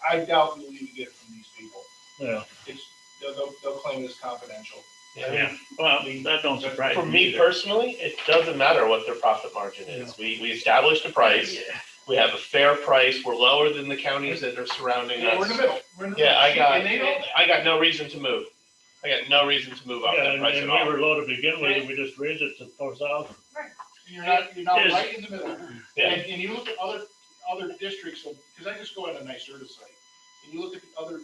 I doubt you'll even get it from these people. Yeah, It's, they'll claim it's confidential. Yeah, well, that don't surprise me. For me personally, it doesn't matter what their profit margin is. We established a price. We have a fair price. We're lower than the counties that are surrounding We're in the us. middle. We're in the Yeah, middle. And they know that. I got no reason to move. I got no reason to move off yeah, that and price and at we all. were low to begin with, and we just raised it to 4,000. You're not Is- right in the middle. Yeah. And you look at other districts, because I just go on a NYSERDA site, and you look at the other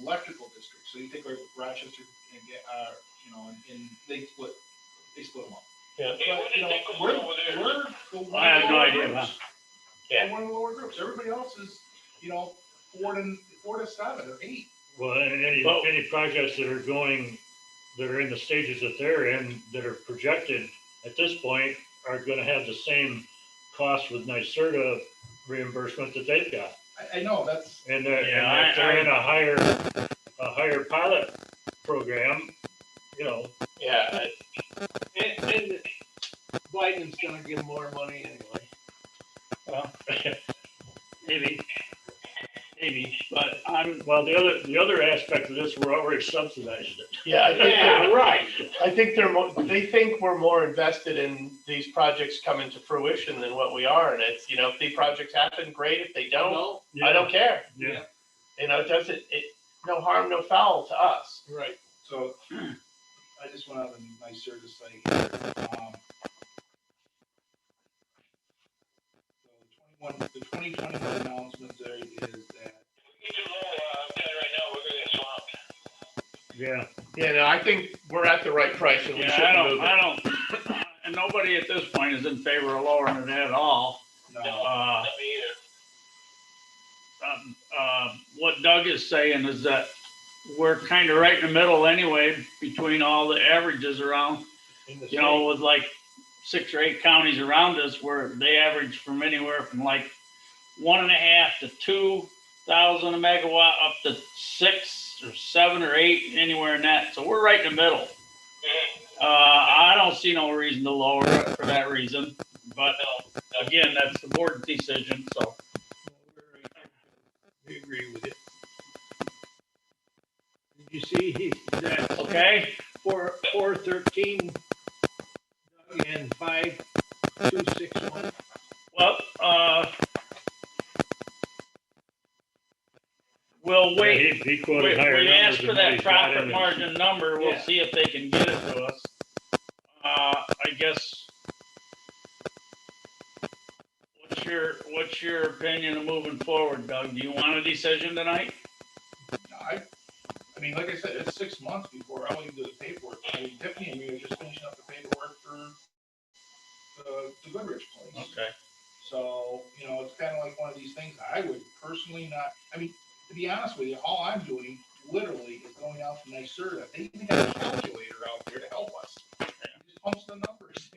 electrical districts, so you take like Rochester and get, and they split them up. Yeah. Hey, what But, did they go over there? we're the one I have of the no lower idea, groups. huh? Yeah. We're one of the lower groups. Everybody else is, 4 to 7 or 8. Well, and any projects that are in the stages that they're in, that are projected at this point, are gonna have the same cost with NYSERDA reimbursement that they've got. I know, that's, And Yeah, if they're in a higher pilot program, Yeah. And Biden's gonna give more money anyway. Well, maybe, but well, the other aspect of this, we're already subsidizing it. Yeah, I think Yeah, right. I think they think we're more invested in these projects coming to fruition than what we are. And it's, if the projects happen, great. If they don't, No, I don't care. Yeah. No harm, no foul to us. right. so, I just went on the NYSERDA site. The 2021 announcement there is that Get too low, I'm telling you right now, we're gonna get swamped. Yeah, Yeah, no, I think we're at the right price and we yeah, shouldn't move it. I don't, and nobody at this point is in favor of lowering it at all. no, Uh, Not me either. what Doug is saying is that we're kind of right in the middle anyway, between all the averages around, In the with like 6 or 8 counties around us where they average from anywhere from like 1.5 to 2,000 a megawatt up to 6 or 7 or 8, anywhere in that. So we're right in the middle. I don't see no reason to lower it for that reason, but again, that's the board's decision, so. We agree with you. Did you see he's at Okay, 413 and 5261? well, we'll wait. He quoted higher We numbers asked for than what that he's got in profit his- margin number, we'll Yeah. see if they can get it to us. I guess. What's your opinion of moving forward, Doug? Do you want a decision tonight? I mean, like I said, it's 6 months before I'll even do the paperwork. I mean, Tiffany and me are just finishing up the paperwork for the Goodrich place. Okay. So, it's kind of like one of these things, I would personally not, I mean, to be honest with you, all I'm doing literally is going out to NYSERDA. They even have a calculator out there to help us. Just punch the numbers.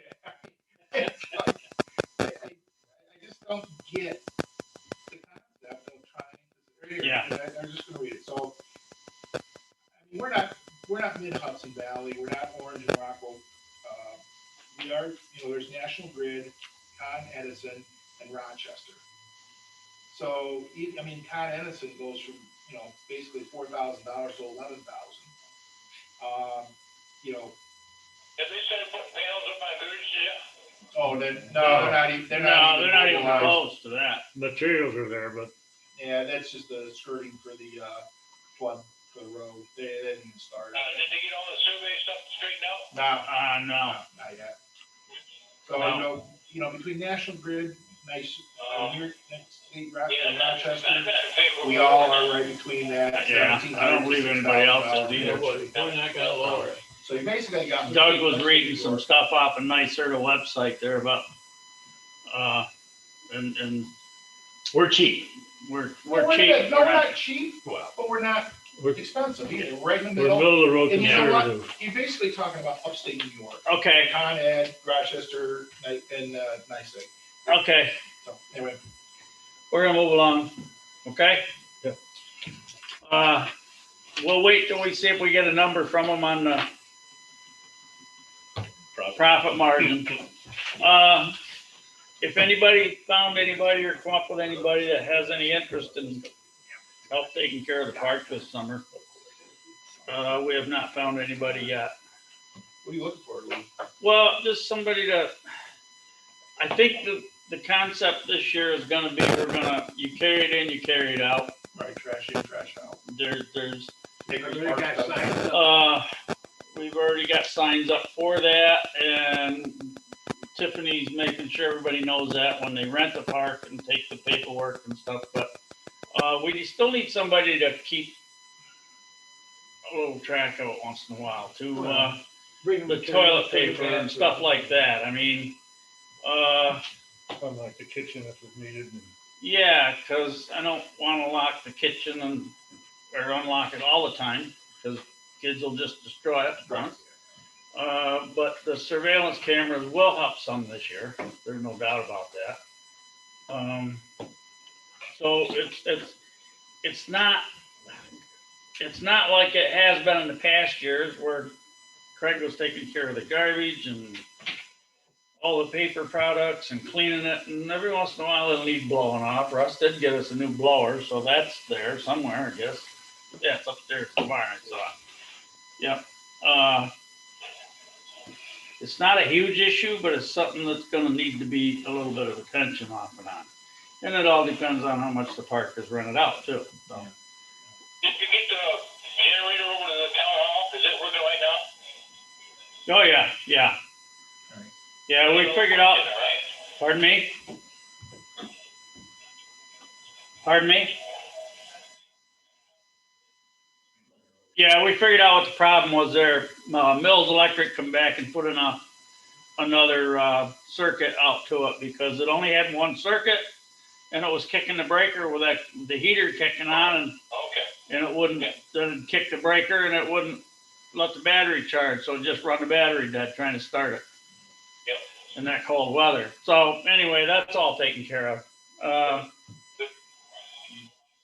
It's like, I just don't get the concept of trying. Yeah. I'm just gonna read it. So, we're not mid Hudson Valley, we're not Orange and Rockwell. We are, there's National Grid, Con Edison, and Rochester. So, Con Edison goes from, basically $4,000 to $11,000. You know, Have they started putting panels up on bridges yet? oh, they're not even, No, they're not even mobilized. close to that. Materials are there, but Yeah, that's just the skirting for the, flood, for the road. They didn't even start. Did they get all the survey stuff straightened out? No, No. not yet. So, No. between National Grid, nice, State Yeah, and I'm Rochester, not in favor of we it. all are right between that. Yeah, I don't believe anybody else is $1,700. either. We're not gonna lower it. So you basically got. Doug was reading some stuff off a NYSERDA website there about, and we're cheap. We're cheap. Good. No, We're we're not- not cheap, Well, but we're not We're, expensive either. We're right in the we're middle. middle of the road And you know what? conservative. You're basically talking about upstate New York. okay, Con Ed, Rochester, and NYSEG. okay. So anyway, We're gonna move along, okay? Yep. We'll wait till we see if we get a number from them on the profit margin. If anybody found anybody or come up with anybody that has any interest in help taking care of the park this summer, we have not found anybody yet. what are you looking for, Lee? Well, just somebody to, I think the concept this year is gonna be, you carry it in, you carry it out. Right, trash in, trash out. There's, Acres Already Park got stuff. signs up. we've already got signs up for that, and Tiffany's making sure everybody knows that when they rent the park and take the paperwork and stuff, but, we still need somebody to keep a little track of it once in a while, to, Bring the toilet paper and stuff like that. I mean, Unlike the kitchen if it's needed. And yeah, because I don't want to lock the kitchen or unlock it all the time, because kids will just destroy it. But the surveillance cameras will help some this year. There's no doubt about that. So it's not like it has been in the past years where Craig was taking care of the garbage and all the paper products and cleaning it, and every once in a while it'll need blowing off. Russ did get us a new blower, so that's there somewhere, I guess. Yeah, it's upstairs in the barn, I saw it. Yep. It's not a huge issue, but it's something that's gonna need to be a little bit of attention off and on. And it all depends on how much the park is rented out too, so. Did you get the generator over to the town hall? Is it working right now? Oh, yeah. Alright. Yeah, we figured out, Right. pardon me? Pardon me? Yeah, we figured out what the problem was there. Mills Electric come back and put in another circuit out to it because it only had one circuit and it was kicking the breaker with the heater kicking on and it wouldn't, then it'd kick the breaker and it wouldn't let the battery charge. So it just run the battery dead trying to start it. Yep. In that cold weather. So anyway, that's all taken care of.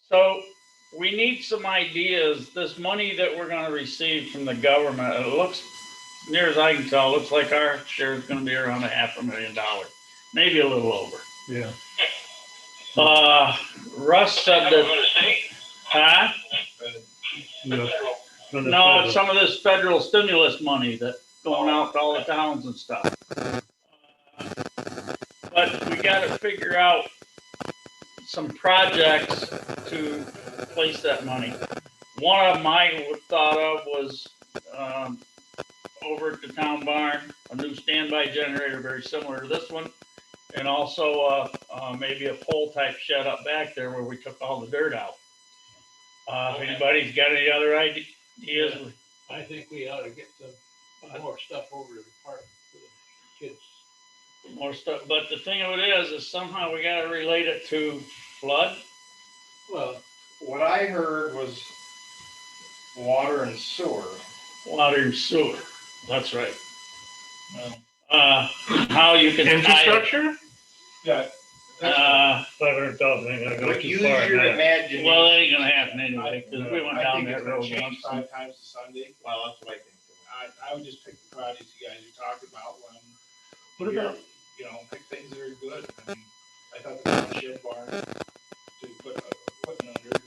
So we need some ideas. This money that we're going to receive from the government, it looks, near as I can tell, looks like our share is going to be around $500,000, maybe a little over. yeah. Russ said From that, the state? huh? Yeah. From the No, federal. it's some of this federal stimulus money that's going out to all the towns and stuff. But we got to figure out some projects to place that money. One of them I thought of was over at the town barn, a new standby generator very similar to this one, and also maybe a pole type shed up back there where we took all the dirt out. If anybody's got any other ideas, I think we ought to get some more stuff over to the park for the kids. more stuff. But the thing of it is somehow we got to relate it to flood. Well, What I heard was water and sewer. Water and sewer. That's right. How you can tie it. Infrastructure? Yeah, 500,000 ain't gonna go But too use far. your in that. imagination. Well, it ain't gonna happen anyway, cause we went I down think that it's gonna road change once. 5 times to Sunday. Well, that's what I think too. I would just pick the projects you guys are talking about when. What you're- about- You know, pick things that are good. I mean, I thought the township barn to put equipment under.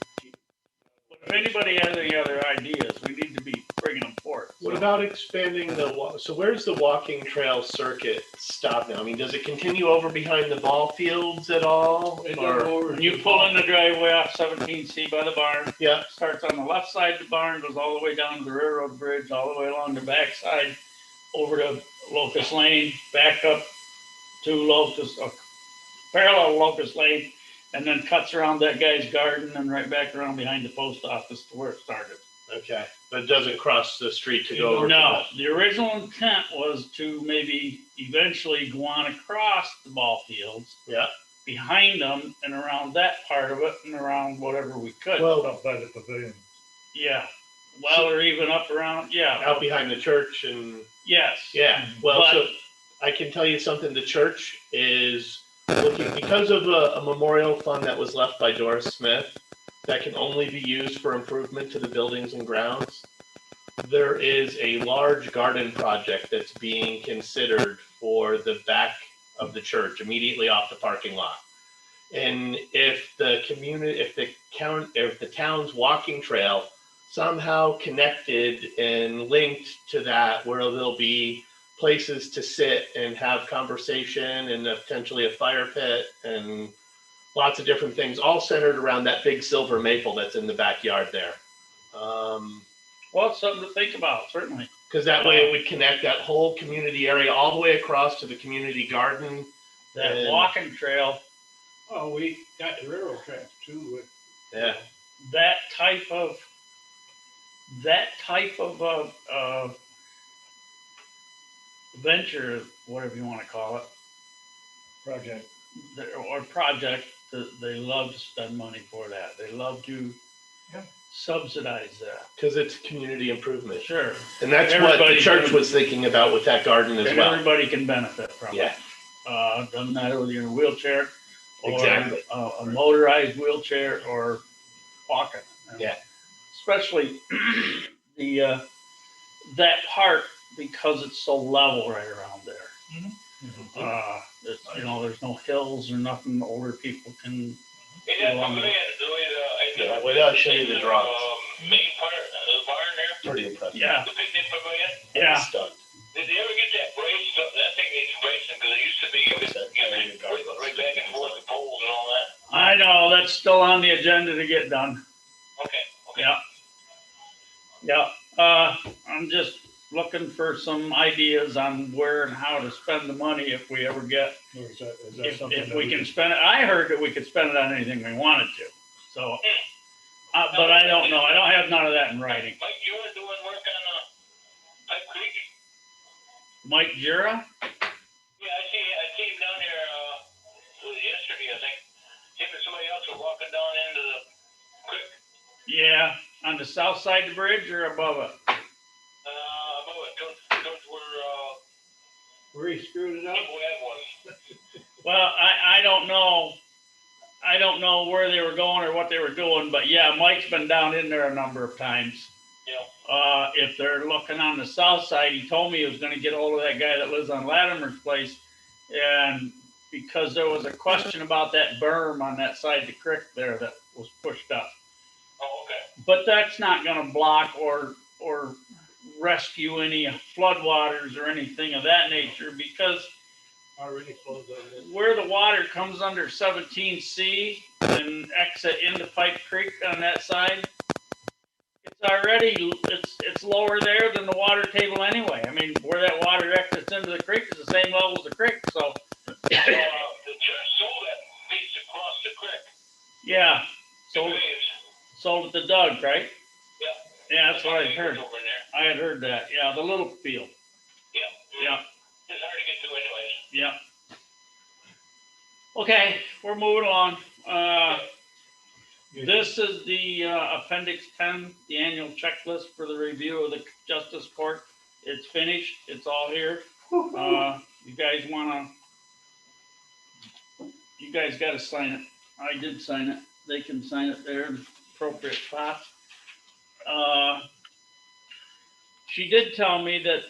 If anybody has any other ideas, we need to be bringing them forth. What about expanding so where's the walking trail circuit stop now? I mean, does it continue over behind the ball fields at all? It don't Or, go over When to you the pull in ball. the driveway off 17C by the barn, yeah, starts on the left side of the barn, goes all the way down to the railroad bridge, all the way along the backside, over to Locust Lane, back up to parallel to Locust Lane, and then cuts around that guy's garden and right back around behind the post office to where it started. okay, but it doesn't cross the street to go over No, to the original intent was to maybe eventually go on across the ball fields, yeah. behind them and around that part of it and around whatever we could. Well, Up by the pavilion. Yeah. Well, or even up around, yeah. out behind the church and, Yes. yeah, well, But- so I can tell you something, the church is looking, because of a memorial fund that was left by Doris Smith, that can only be used for improvement to the buildings and grounds. There is a large garden project that's being considered for the back of the church, immediately off the parking lot. And if the community, if the town's walking trail somehow connected and linked to that, where there'll be places to sit and have conversation and potentially a fire pit and lots of different things, all centered around that big silver maple that's in the backyard there. Well, it's something to think about, certainly. Because that way it would connect that whole community area all the way across to the community garden. That And- walking trail, Oh, we got the railroad tracks too, with. Yeah. that type of venture, whatever you want to call it, Project. or project, they love to spend money for that. They love to subsidize that. Because it's community improvement. Sure. And that's what the Everybody church can- was thinking about with that garden as And well. everybody can benefit from it. Yeah, Doesn't matter whether you're in a wheelchair or Exactly. a motorized wheelchair or walking. Yeah. Especially that part, because it's so level right around there. There's no hills or nothing. Older people can. Hey, that pavilion, Yeah, wait, I'll show you the drawings. Main part of the barn there, pretty impressive. Yeah, the picnic pavilion, yeah. Stunned. did they ever get that braced? That thing needs bracing, because it used to be, you could right back and forth, the poles and all that. I know that's still on the agenda to get done. Okay. Yeah. Yeah. I'm just looking for some ideas on where and how to spend the money if we ever get. Or is that If something that we can spend it, I heard that we could spend it on anything we wanted to. So, but I don't know. I don't have none of that in writing. Mike, you were doing work on, Pipe Creek? Mike Jura? Yeah, I see him down there, it was yesterday, I think. Him and somebody else were walking down into the creek. Yeah, on the south side of the bridge or above it? Above it, towards where, Where he screwed it up? Uncle Ed was. Well, I don't know. I don't know where they were going or what they were doing, but yeah, Mike's been down in there a number of times. Yeah. If they're looking on the south side, he told me he was gonna get hold of that guy that lives on Latimer's place. And because there was a question about that berm on that side of the creek there that was pushed up. Oh, okay. But that's not gonna block or rescue any floodwaters or anything of that nature, because Already closed on it. where the water comes under 17C and exit into Pipe Creek on that side, it's lower there than the water table anyway. I mean, where that water exits into the creek is the same level as the creek, so. The church sold that piece across the creek. Yeah, The sold graves. it to Doug, right? Yeah. Yeah, that's what I heard. Over in there. I had heard that, yeah, the little field, Yeah. yeah. It's hard to get to anyways. Yeah. Okay, we're moving along. This is the appendix 10, the annual checklist for the review of the Justice Court. It's finished. It's all here. You guys You guys gotta sign it. I did sign it. They can sign it there in appropriate spots. She did tell me that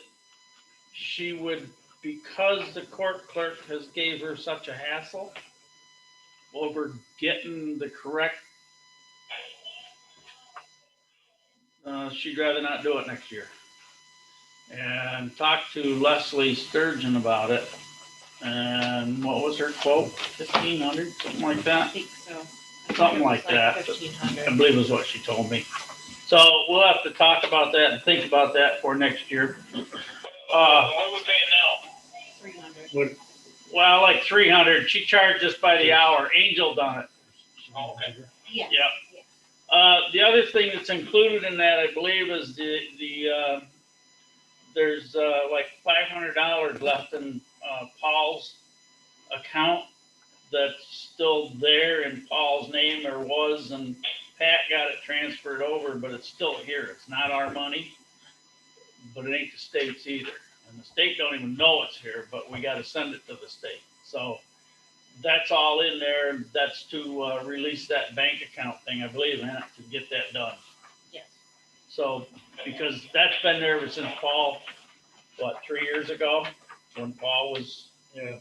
she would, because the court clerk has gave her such a hassle over getting the correct, she'd rather not do it next year. And talked to Leslie Sturgeon about it. And what was her quote? 1,500, something like I that. think so. Something like that. 1,500. I believe is what she told me. So we'll have to talk about that and think about that for next year. What are we paying now? 300. Well, like 300. She charged us by the hour. Angel done it. Oh, okay. Yeah. Yep. The other thing that's included in that, I believe, is there's like $500 left in Paul's account that's still there in Paul's name or was, and Pat got it transferred over, but it's still here. It's not our money, but it ain't the state's either. And the state don't even know it's here, but we got to send it to the state. So that's all in there. That's to release that bank account thing, I believe, in it, to get that done. Yes. So, because that's been there ever since Paul, 3 years ago, when Paul was, Yeah.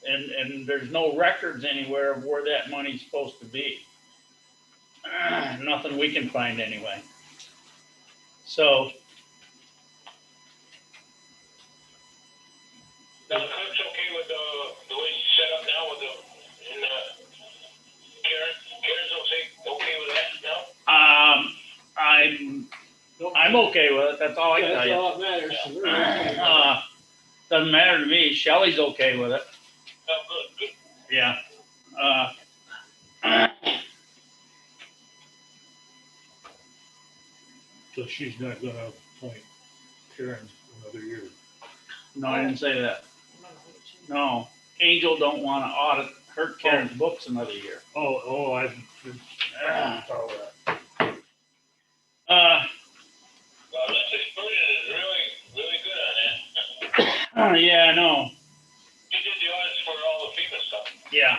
and there's no records anywhere of where that money's supposed to be. Nothing we can find anyway. So, Now, the clerk's okay with the way it's set up now with the, and, Karen's okay with that now? I'm okay with it. That's all I can tell That's you. all that matters. to me. Doesn't matter to me. Shelley's okay with it. Oh, good, good. Yeah. So she's not gonna appoint Karen another year. No, I didn't say that. No, Angel don't want to audit her Karen's books another year. I Uh, Leslie Spurgeon is really good on that. yeah, I know. He did the audits for all the FEMA stuff. Yeah,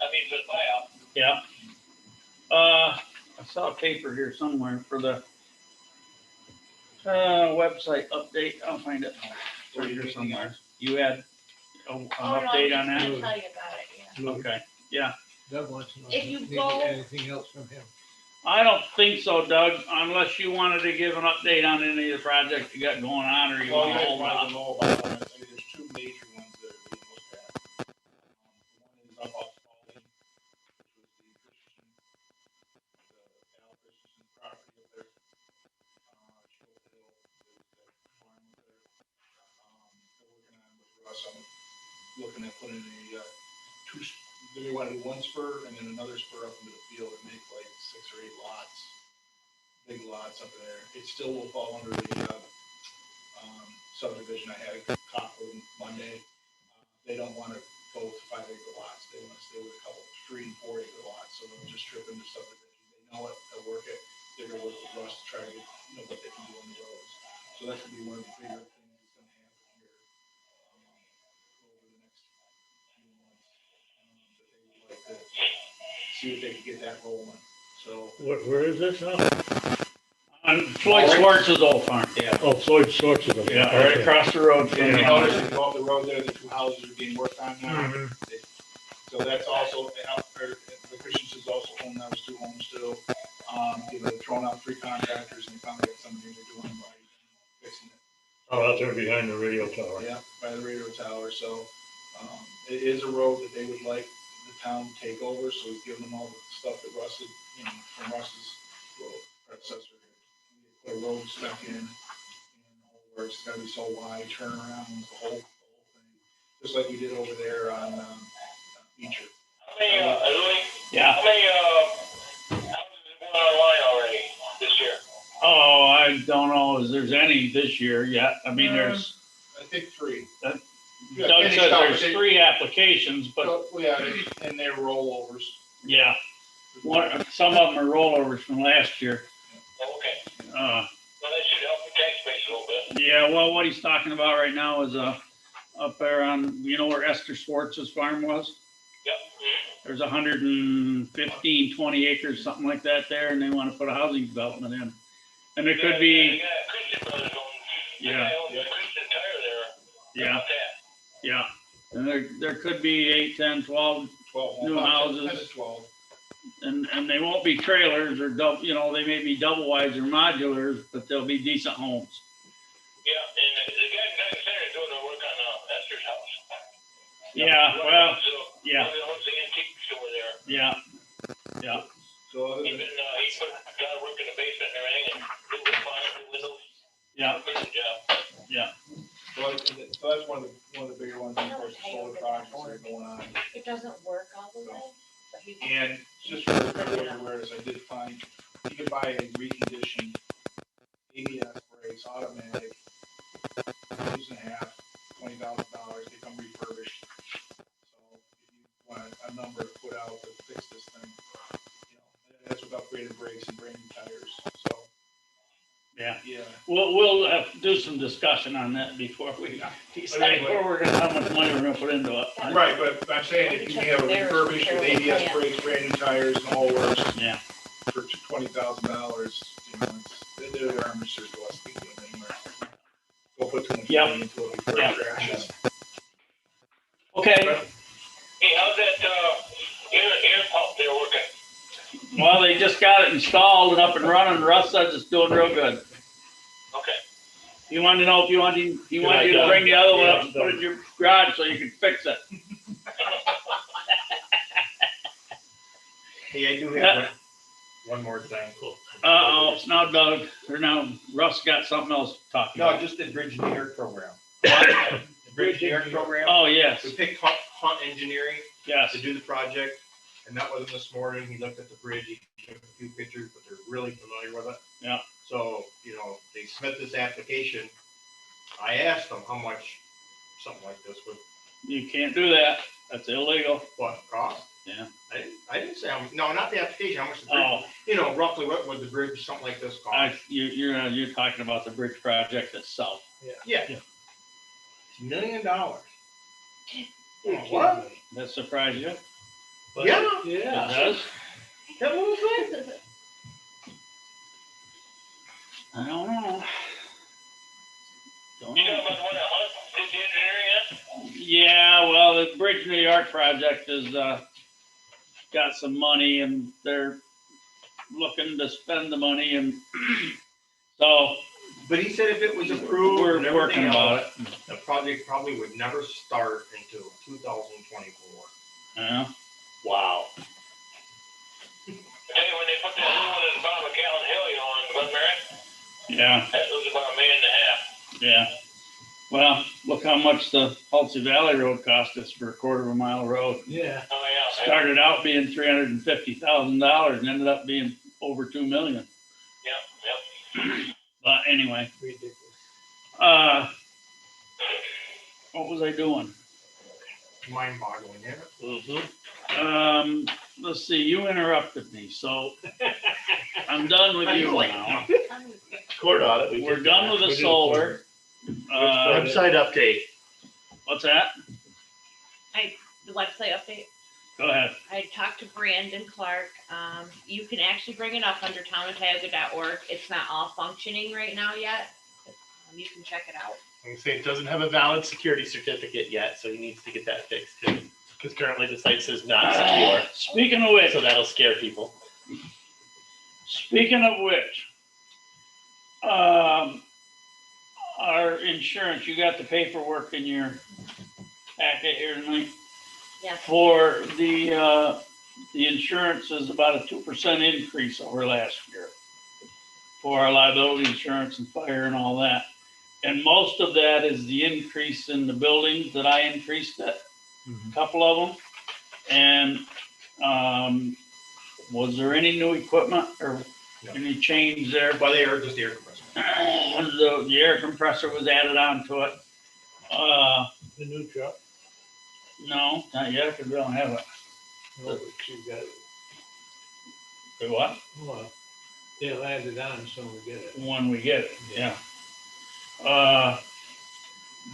I mean, for the buyout. yeah. I saw a paper here somewhere for the website update. I'll find it. Right here somewhere. You had an update on I'll that? tell you about it, yeah. Okay, yeah. Doug wants to know If you if go- anything else from him. I don't think so, Doug, unless you wanted to give an update on any of the projects you got going on, or you Well, want you to guys hold want off. to know about one, I'd say there's two major ones that are being looked at. One is up off Spalding, which was the Christian, the Al Christensen property up there. Chilton Hill, there's that farm up there. They're working on with Russ, I'm looking at putting they want to do one spur and then another spur up into the field and make like 6 or 8 lots. Big lots up there. It still will fall under the, subdivision I had a talk with Monday. They don't want to go with 5-acre lots. They want to stay with a couple 3 and 4 acre lots. So they'll just trip into subdivision. They know it. They'll work it. They're gonna work with Russ to try to get, what they can do on the roads. So that could be one of the bigger things that's gonna happen here over the next few months. That they would like to see if they can get that rolling. So Where is this now? On Floyd Schwartz's old farm. yeah. Oh, Floyd Sorts of it. Yeah, right across the road from And you me. notice if you go up the road there, the 2 houses are being worked on now. Mhm. So that's also, the Christians also own those 2 homes still. They've thrown out 3 contractors and they finally got somebody to do them right, fixing it. Oh, out there behind the radio tower. Yeah, by the radio tower, so, it is a road that they would like the town to take over, so we've given them all the stuff that Russ had, from Russ's road predecessor. Put a road stuck in, and the whole works, it's gotta be so wide, turnarounds, the whole thing, just like we did over there on, Beecher. How many, Louis, Yeah. how many, houses have gone online already this year? Oh, I don't know if there's any this year yet. I mean, there's, I think 3. Doug Yeah, finished said out, there's they- 3 applications, but So, yeah, and they're rollovers. yeah, some of them are rollovers from last year. Oh, okay. Uh, Well, that should help the tax base a little bit. Yeah, well, what he's talking about right now is up there on, you know where Esther Schwartz's farm was? Yep. There's 115, 20 acres, something like that there, and they want to put a housing development in. And there could be, Christian Brothers owns. yeah, Christian Tire there. yeah, yeah. And there could be 8, 10, 12 new houses. 12. And they won't be trailers or double, you know, they may be double wides or modulars, but they'll be decent homes. Yeah, and the guy in County Center is doing the work on Esther's house. Yeah, well, yeah, He owns the antique store there. yeah, yeah, So other He than, put a lot of work in the basement and everything, and new windows, new windows. yeah, Good job. yeah. so that's one of the bigger ones, and of course, the solar projects that are going on. It doesn't work all the way, but he. And just for everyone's awareness, I did find, you can buy a reconditioned ABS brakes, automatic, use and a half, $20,000, they come refurbished. So if you want a number to put out to fix this thing, you know, that's with upgraded brakes and brand new tires, so, Yeah, yeah. we'll have to do some discussion on that before we decide where we're gonna, how much money we're gonna put into it. Right, but I'm saying if you can have a refurbished with ABS brakes, brand new tires, and all works. Yeah. For $20,000, you know, they're the armatures to us, people anywhere. Don't put too much Yep. money into it before Yep. it crashes. Okay, Hey, how's that, air pump there working? well, they just got it installed and up and running. Russ says it's doing real good. Okay. You wanted to know if you wanted you to bring the other one up and put it in your garage so you can fix it. Hey, I do have one more thing. Uh-oh, now Doug, or now Russ got something else to talk No, about. just the Bridge New York program. The Bridge New York program. Oh, yes, We picked Hunt Engineering yes. to do the project, and met with him this morning. He looked at the bridge, he took a few pictures, but they're really familiar with it. Yeah. So, you know, they submit this application. I asked them how much something like this would, You can't do that. That's illegal. what, cost? Yeah. I didn't say how much, no, not the application, how much the bridge, Oh, you know, roughly what would the bridge, something like this cost? you're talking about the bridge project itself. Yeah. Yeah. $1 million. You're What? kidding me. That surprise you? It But- Yeah. Yeah. does? That little thing? I don't know. Don't You know know. about the one that Hunt did the engineering in? Yeah, well, the Bridge New York project has got some money and they're looking to spend the money and so But he said if it was approved we're and everything working about else, it. the project probably would never start until 2024. Yeah. Wow. I tell you, when they put that new one in the bottom of Callan Hill, you know, on Glen Merritt, Yeah, that was about $1.5 million. yeah. Well, look how much the Hulsey Valley Road cost us for a quarter of a mile road. Yeah. Oh, yeah. Started out being $350,000 and ended up being over $2 million. Yep. But anyway, Ridiculous. what was I doing? Mind boggling, yeah. Mm-hmm. Let's see, you interrupted me, so I'm done with you now. Court audit. We're done with the solar. Website update. What's that? The website update. Go ahead. I talked to Brandon Clark. You can actually bring it up under townofTioga.org. It's not all functioning right now yet. You can check it out. I'm gonna say it doesn't have a valid security certificate yet, so he needs to get that fixed too. Because currently the site says not secure, Speaking of which, so that'll scare people. our insurance, you got the paperwork in your packet here tonight. Yes. For the insurance is about a 2% increase over last year for our liability insurance and fire and all that. And most of that is the increase in the buildings that I increased it, a couple of them. And was there any new equipment or No. any change there? Well, they are just air compressor. The air compressor was added onto it. The new truck. No, not yet, because we don't have it. No, but she's got it. The what? Well, they'll add it on soon we get it. When we get it, yeah.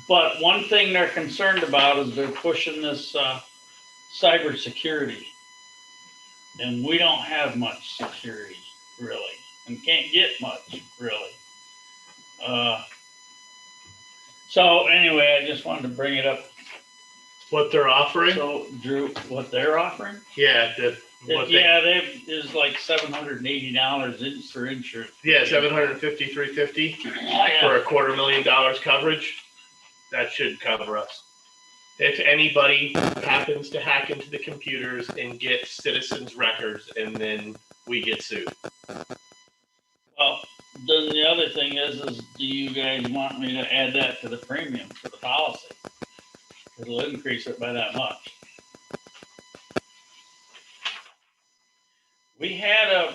But one thing they're concerned about is they're pushing this, cybersecurity. And we don't have much security, really, and can't get much, really. So anyway, I just wanted to bring it up. What they're offering? So Drew, what they're offering? Yeah, Yeah, is like $780 in for insurance. yeah, 750, 350 for Yeah. $250,000 coverage. That should cover us. If anybody happens to hack into the computers and get citizens' records, and then we get sued. Well, then the other thing is do you guys want me to add that to the premium for the policy? It'll increase it by that much. We had a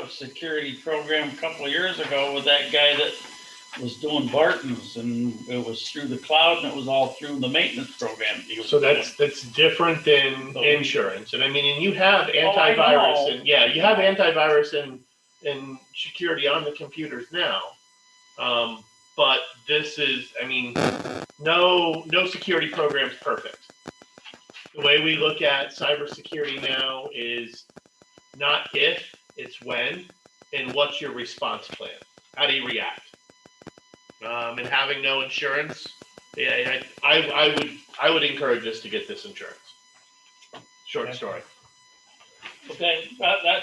security program a couple of years ago with that guy that was doing Barton's, and it was through the cloud, and it was all through the maintenance program. He was So doing. that's different than insurance. And I mean, and you have Oh, I antivirus, know. and yeah, you have antivirus and security on the computers now. But this is, I mean, no security program is perfect. The way we look at cybersecurity now is not if, it's when, and what's your response plan? How do you react? And having no insurance, yeah, I would encourage us to get this insurance. Short story. Okay, I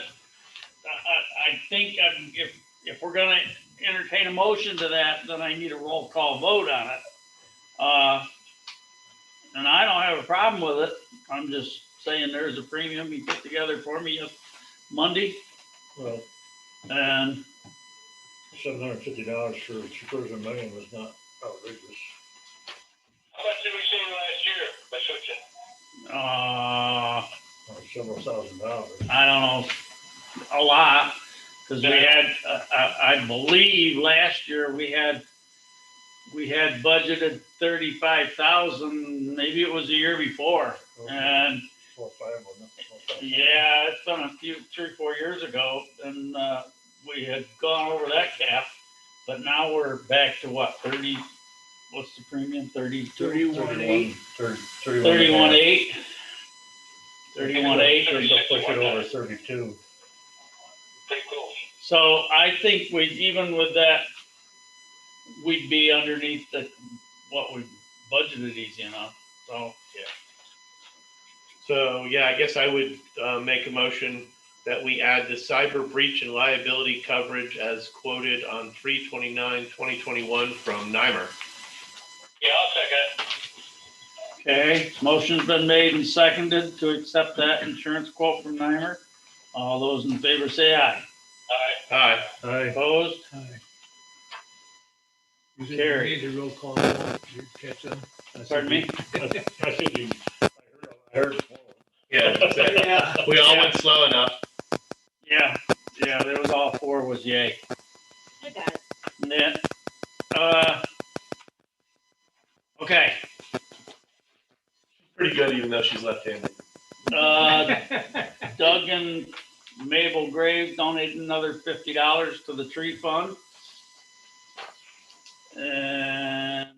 think if we're gonna entertain a motion to that, then I need a roll call vote on it. And I don't have a problem with it. I'm just saying there's a premium you put together for me Monday, Well, and $750 for $250 million was not outrageous. How much did we save last year by switching? Several $1,000s. I don't know, a lot, because we had, I believe last year we had budgeted 35,000, maybe it was the year before, and 4 or 5, wasn't it? 4 or 5. yeah, it's been a few, 3 or 4 years ago, and we had gone over that cap, but now we're back to what, 30, what's the premium, 31.8? 31.8. 31.8. They'll push it over 32. Pretty cool. So I think even with that, we'd be underneath what we budgeted easy enough, so. So yeah, I guess I would make a motion that we add the cyber breach and liability coverage as quoted on 3/29/2021 from NYMER. Yeah, I'll second it. Okay, motion's been made and seconded to accept that insurance quote from NYMER. All those in favor say aye. Aye. Aye. Opposed? You said Carry. you need a roll call vote, you catch them? Pardon me? I think I heard. Yeah, exactly. Yeah. We all went slow enough. Yeah, there was all 4 was yay. I got it. Yeah. Okay. Pretty good, even though she's left-handed. Doug and Mabel Graves donated another $50 to the tree fund. And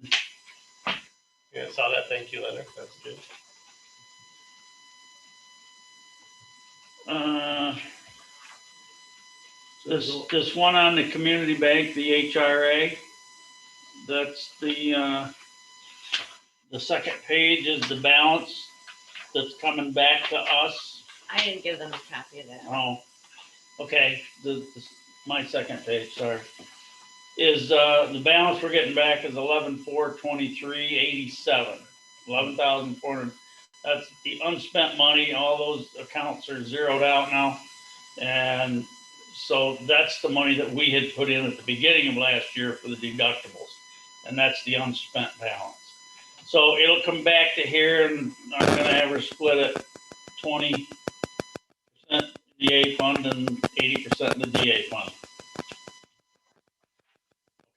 Yeah, saw that. Thank you letter. That's good. this one on the community bank, the HRA, that's the second page is the balance that's coming back to us. I didn't give them a copy of that. Oh, okay, my second page, sorry. Is, the balance we're getting back is 11,423.87, 11,400. That's the unspent money. All those accounts are zeroed out now. And so that's the money that we had put in at the beginning of last year for the deductibles. And that's the unspent balance. So it'll come back to here, and I'm gonna have her split it 20% DA fund and 80% in the DA fund.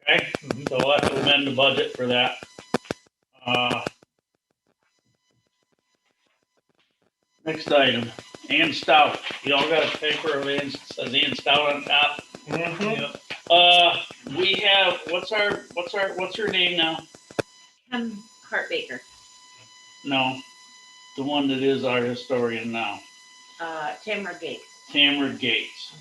Okay, so we'll have to amend the budget for that. Next item, Ann Stout. Y'all got a paper of Ann, says Ann Stout on top. Mm-hmm. We have, what's her name now? Hart Baker, No, the one that is our historian now, Tamara Gates. Tamara Gates.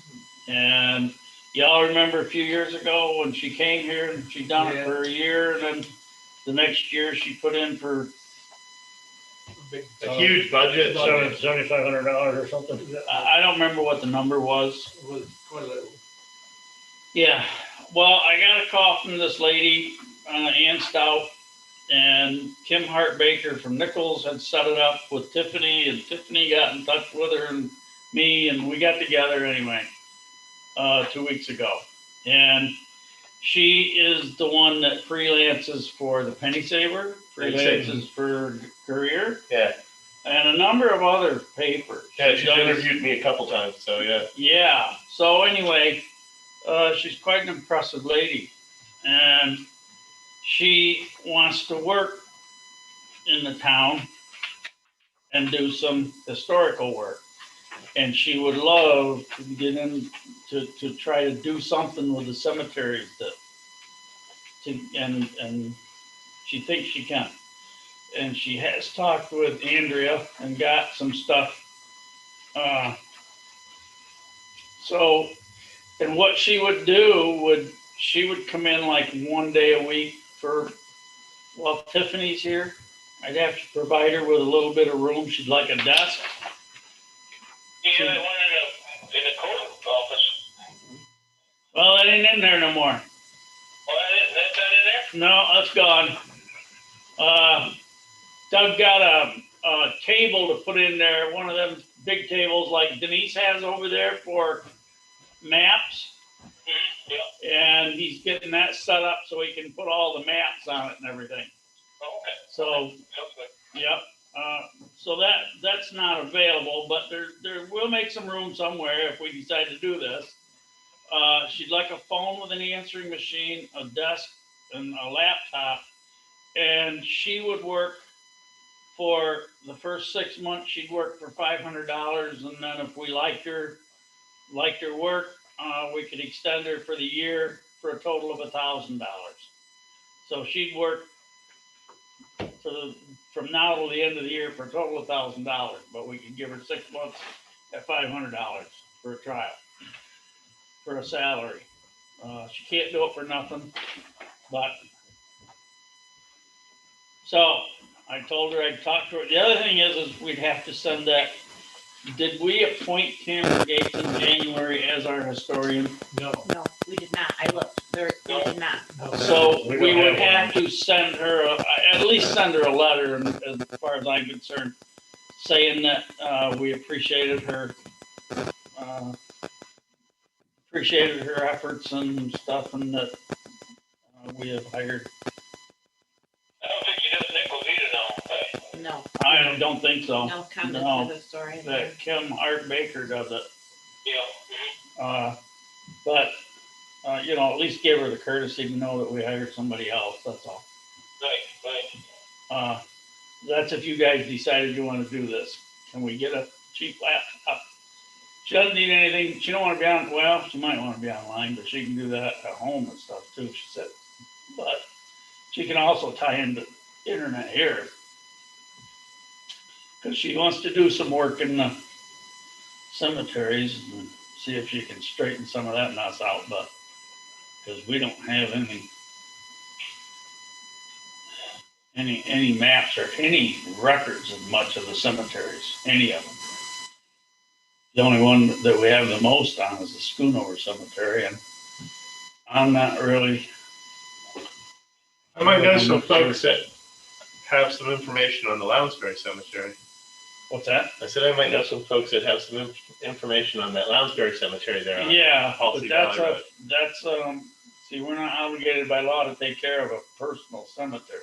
And y'all remember a few years ago when she came here and she done it for a year, and then the next year she put in for, A huge budget. $7,500 or something. I don't remember what the number was. It was quite a little. Yeah, well, I got a call from this lady, Ann Stout, and Kim Hart Baker from Nichols had set it up with Tiffany, and Tiffany got in touch with her and me, and we got together anyway, 2 weeks ago. And she is the one that freelances for the Penny Saver, freelances for Courier, Yeah. and a number of other papers. Yeah, she's interviewed me a couple times, so yeah. Yeah, so anyway, she's quite an impressive lady, and she wants to work in the town and do some historical work. And she would love to get in to try to do something with the cemeteries and she thinks she can. And she has talked with Andrea and got some stuff. So, and what she would do she would come in like one day a week while Tiffany's here. I'd have to provide her with a little bit of room. She'd like a desk. You got one in the code office. Well, that ain't in there no more. Well, that's not in there? No, that's gone. Doug got a table to put in there, one of them big tables like Denise has over there for maps. Yeah. And he's getting that set up so he can put all the maps on it and everything. Oh, okay. So, Sounds good. yep. So that's not available, but there we'll make some room somewhere if we decide to do this. She'd like a phone with an answering machine, a desk, and a laptop, and she would work for the first 6 months. She'd work for $500, and then if we liked her work, we could extend her for the year for a total of $1,000. So she'd work from now till the end of the year for a total of $1,000, but we could give her 6 months at $500 for a trial, for a salary. She can't do it for nothing, but so I told her I'd talk to her. The other thing is we'd have to send that. Did we appoint Tamara Gates in January as our historian? No, No, we did not. I looked. We did not. no. So We we don't would have have to send her, at least send her a letter, as far as I'm concerned, saying that we appreciated her efforts and stuff, and that we have hired. I don't think she does Nichols either now. No, I don't think so. no comment No, to the story. that Kim Hart Baker does it. Yeah. But at least give her the courtesy to know that we hired somebody else. That's all. Right. That's if you guys decided you want to do this. Can we get a cheap laptop? She doesn't need anything. She don't want to be on. Well, she might want to be online, but she can do that at home and stuff too. She said, but she can also tie into internet here because she wants to do some work in the cemeteries and see if she can straighten some of that mess out. But because we don't have any maps or any records of much of the cemeteries, any of them. The only one that we have the most on is the Schoonover Cemetery, and I'm not really. I might know some folks that have some information on the Lounsbury Cemetery. What's that? I said I might know some folks that have some information on that Lounsbury Cemetery there. Yeah, but Halsey Valley Road. see, we're not obligated by law to take care of a personal cemetery,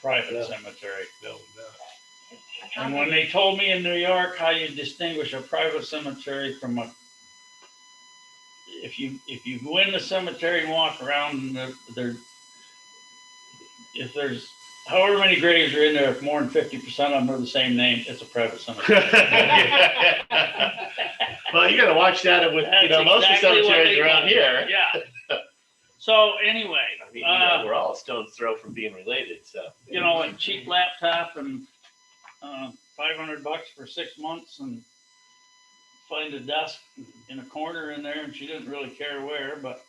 private cemetery. No, And when they told me in New York how you distinguish a private cemetery from if you go in the cemetery and walk around and if there's however many graves are in there, if more than 50% of them are the same name, it's a private cemetery. Well, you got to watch that with That's most of the exactly what cemeteries they around told me. here. Yeah. So anyway, I mean, you know, we're all a stone's throw from being related, so. you know, a cheap laptop and $500 for 6 months, and find a desk in a corner in there, and she didn't really care where, but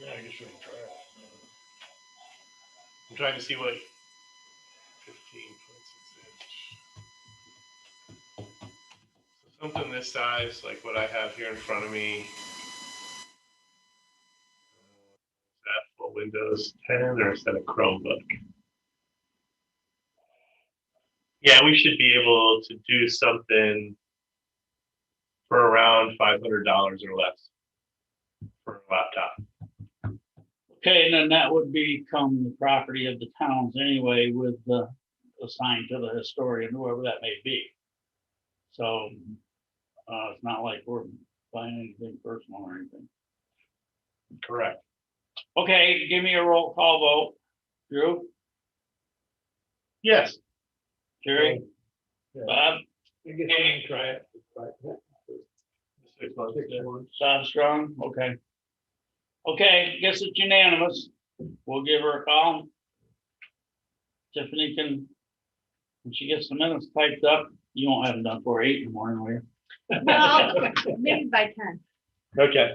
Yeah, I guess we can try it. I'm trying to see what 15.6 inch. So something this size, like what I have here in front of me. Is that for Windows 10 or is that a Chromebook? Yeah, we should be able to do something for around $500 or less for a laptop. okay, and then that would become the property of the towns anyway, with assigned to the historian, whoever that may be. So it's not like we're buying anything personal or anything. Correct. Okay, give me a roll call vote. Drew, Yes. Jerry, Yeah. Bob, I guess we can try it. 6 months. 6 months. Bob Strong. Okay. Okay, guess it's unanimous. We'll give her a call. Tiffany can, when she gets the minutes typed up, you won't have them done for 8 in the morning, will you? Well, maybe by 10. Okay.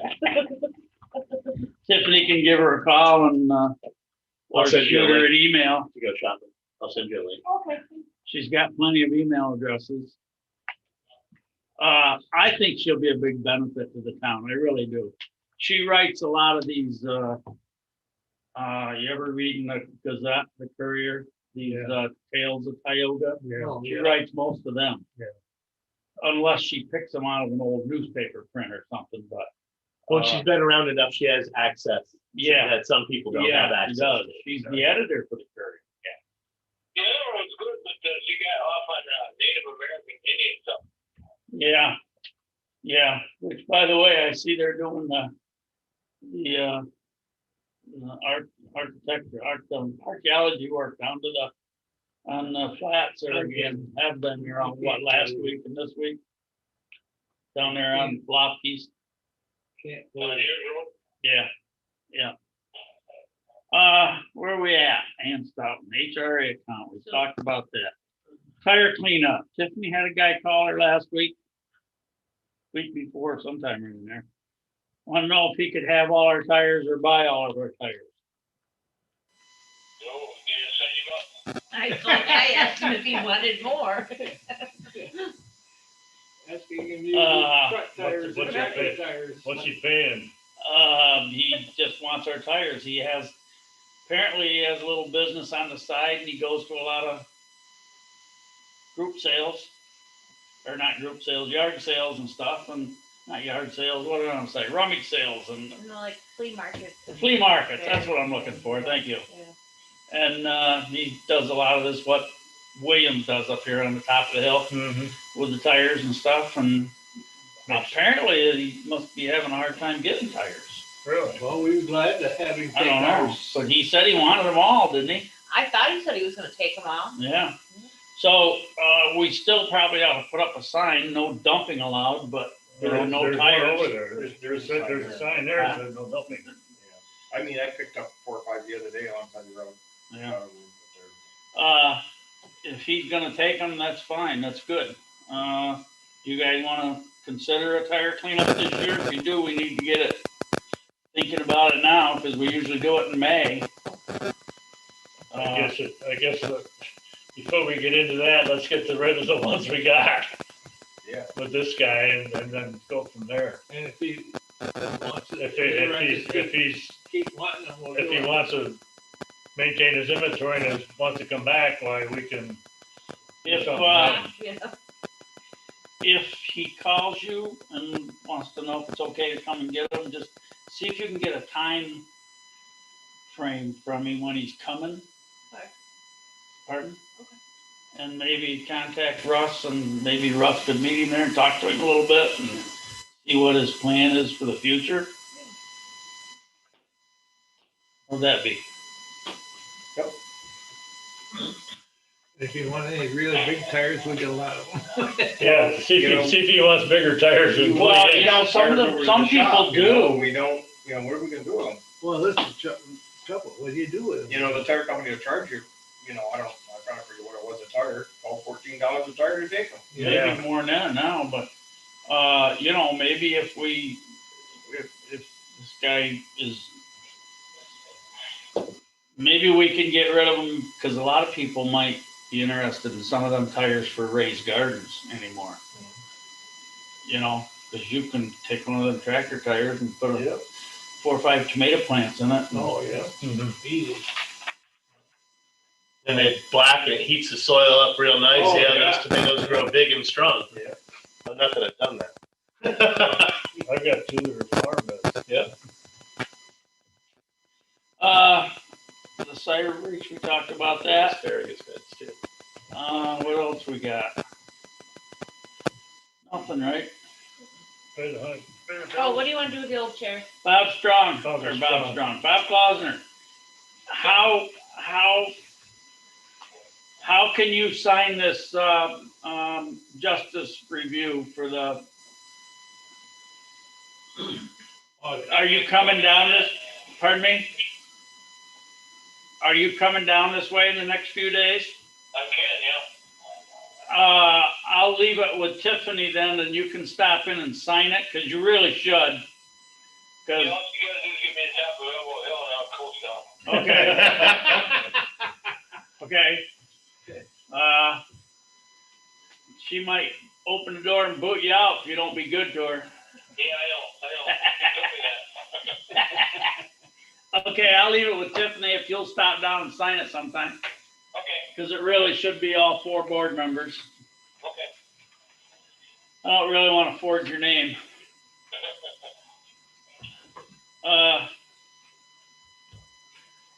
Tiffany can give her a call and or I'll send you shoot a her link an email. to go shopping. I'll send you a link. Okay. She's got plenty of email addresses. I think she'll be a big benefit to the town. I really do. She writes a lot of these. You ever read in the Gazette, the Courier, these tales of Tioga? Yeah. She writes most of them. Yeah. Unless she picks them out of an old newspaper print or something, but. Well, she's been around enough. She has access. Yeah. That some people don't Yeah, have she access. does. to. She's the editor for the Courier. The other one's good, but she got off on Native American Indian stuff. Yeah, yeah, which by the way, I see they're doing the archaeology work down to on the flats there again. Have been here on last week and this week. Down there on Lofties. Can't On believe your road. Yeah. Where are we at? And Stoughton, HRA account, we talked about that. Tire cleanup, Tiffany had a guy call her last week before, sometime in there. Want to know if he could have all our tires or buy all of our tires. No, you just send him up. I asked him if he wanted more. asking him to use truck tires and tractor tires. What's he paying? He just wants our tires. Apparently he has a little business on the side, and he goes to a lot of group sales, or not group sales, yard sales and stuff, and not yard sales, what do I want to say, rummage sales and Like flea markets. flea markets, that's what I'm looking for, thank you. Yeah. And he does a lot of this, what Williams does up here on the top of the hill with the tires and stuff, and apparently he must be having a hard time getting tires. Really? Well, we were glad to have him I take don't know, ours. but he said he wanted them all, didn't he? I thought he said he was gonna take them all. Yeah. So we still probably ought to put up a sign, no dumping allowed, but there are no There's one tires. over there. There's a sign there that says no dumping. I mean, I picked up 4 or 5 the other day alongside the road. Yeah. If he's gonna take them, that's fine, that's good. You guys wanna consider a tire cleanup this year? If you do, we need to get it, thinking about it now, because we usually do it in May. I guess before we get into that, let's get rid of the ones we got. Yeah. With this guy and then go from there. And if he wants to, If he's keep wanting them, we'll if do he it. wants to maintain his inventory and wants to come back, why we can. If, Yeah. if he calls you and wants to know if it's okay to come and get them, just see if you can get a time frame from him when he's coming. Okay. Pardon? Okay. And maybe contact Russ, and maybe Russ could meet him there and talk to him a little bit and see what his plan is for the future. How'd that be? If you want any really big tires, we got a lot of them. Yeah, see You know- if he wants bigger tires than Well, 28. you know, some people do. We don't, what are we gonna do with them? Well, this is trouble. What do you do with them? You know, the tire company will charge you, I trying to figure what it was a tire, $14 a tire to take them. Yeah. Maybe more than that now, but, maybe if this guy is, maybe we can get rid of them, because a lot of people might be interested in some of them tires for raised gardens anymore. Because you can take one of them tractor tires and put Yep. 4 or 5 tomato plants in it. Oh, yeah. Mhm. Easy. And they black and it heats the soil up real nice. Oh, yeah, yeah. those tomatoes grow big and strong. Yeah. Well, not that I've done that. I've got 2 that are farm beds. The cider reach, we talked about that. Asparagus beds too. What else we got? Nothing, right? Pay the hunt. Oh, what do you wanna do with the old chair? Bob Strong, Bob or Bob Strong. Strong, Bob Klausner. How can you sign this, justice review for the, are you coming down this, pardon me? Are you coming down this way in the next few days? I can, yeah. I'll leave it with Tiffany then, and you can stop in and sign it, because you really should. All Because, you gotta do is give me a tap of elbow hill and I'll coast down. okay. She might open the door and boot you out if you don't be good to her. Yeah, I know. Okay, I'll leave it with Tiffany if you'll stop down and sign it sometime, Okay, because it really should be all 4 board members. okay. I don't really want to forge your name. I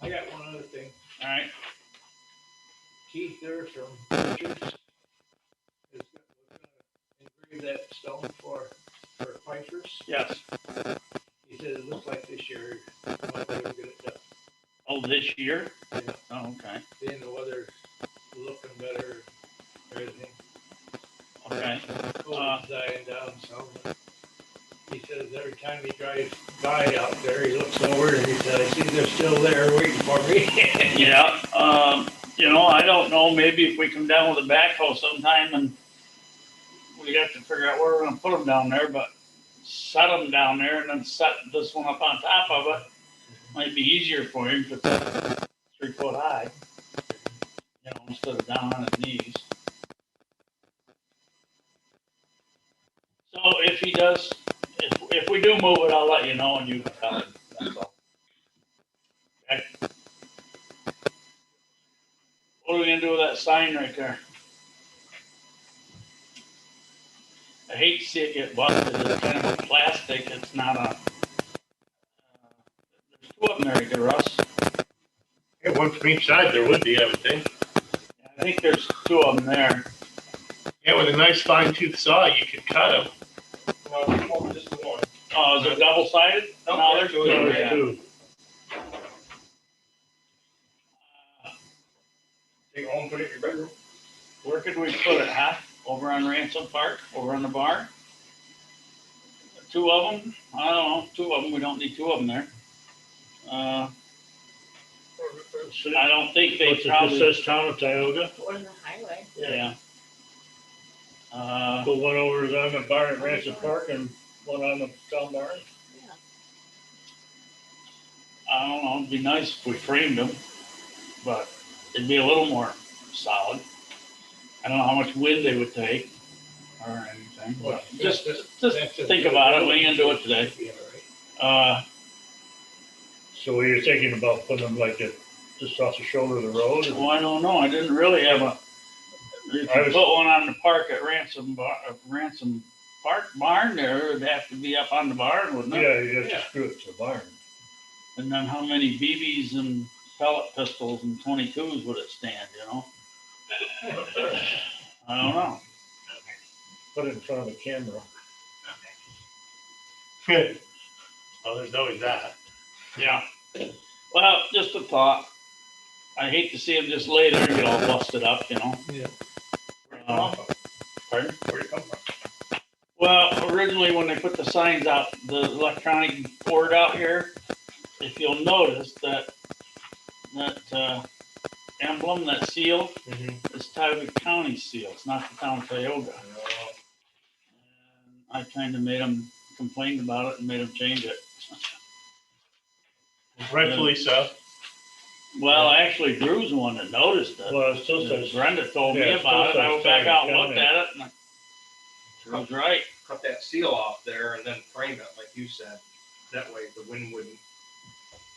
got one other thing. All right. Keith there from Richards is gonna engrave that stone for Pfeiffer's. Yes. He said it looks like this year, might be able to get it done. Oh, this year? Yeah. Oh, okay. Then the weather's looking better, everything. Okay. COVID's dying down some. He says every time he drives by out there, he looks over and he said, I see they're still there waiting for me. Yeah. I don't know. Maybe if we come down with a backhoe sometime and we have to figure out where we're going to put them down there, but set them down there and then set this one up on top of it. Might be easier for him if it's 3 foot high, instead of down on his knees. So if he does, if we do move it, I'll let you know and you can tell him. That's all. Okay. What are we gonna do with that sign right there? I hate to see it get busted. It's kind of a plastic. It's not a. There's 2 of them there, there, Russ. Yeah, one from each side there would be, I would think. I think there's 2 of them there. Yeah, with a nice fine tooth saw, you could cut them. No, just the one. Oh, is it double sided? No, there's 2. No, Yeah. there's 2. Take it home, put it in your bedroom. Where could we put it, huh? Over on Ransom Park, over on the bar? 2 of them? I don't know, 2 of them, we don't need 2 of them there. I don't think they What's it, probably, this says Town of Tioga? Or in the highway? yeah. Put one over on the barn at Ransom Park and one on the town barn. I don't know, it'd be nice if we framed them, but it'd be a little more solid. I don't know how much wind they would take or anything, but just think about it, we ain't gonna do it today. So you're thinking about putting them like it, just off the shoulder of the road? or- Well, I don't know, I didn't really have a, if I you was- put one on the park at Ransom Park barn there, it'd have to be up on the barn, wouldn't it? Yeah, you have to screw it to the barn. And then how many BBs and pellet pistols and 22s would it stand, I don't know. Put it in front of the camera. Oh, there's always that. Yeah. Well, just a thought. I hate to see them just lay there and get all busted up, you know? Yeah. Pardon? Where'd it come from? Well, originally when they put the signs out, the electronic board out here, if you'll notice that emblem, that seal, is Tioga County seal. It's not the town of Tioga. And I kind of made them complain about it and made them change it. Rightfully so. Well, actually, Drew's the one that noticed it. Well, it still says, Brenda told Yeah, me it about it. still I says went back out and Tioga looked County. at it, and I was right. Cut that seal off there and then frame it like you said. That way the wind wouldn't,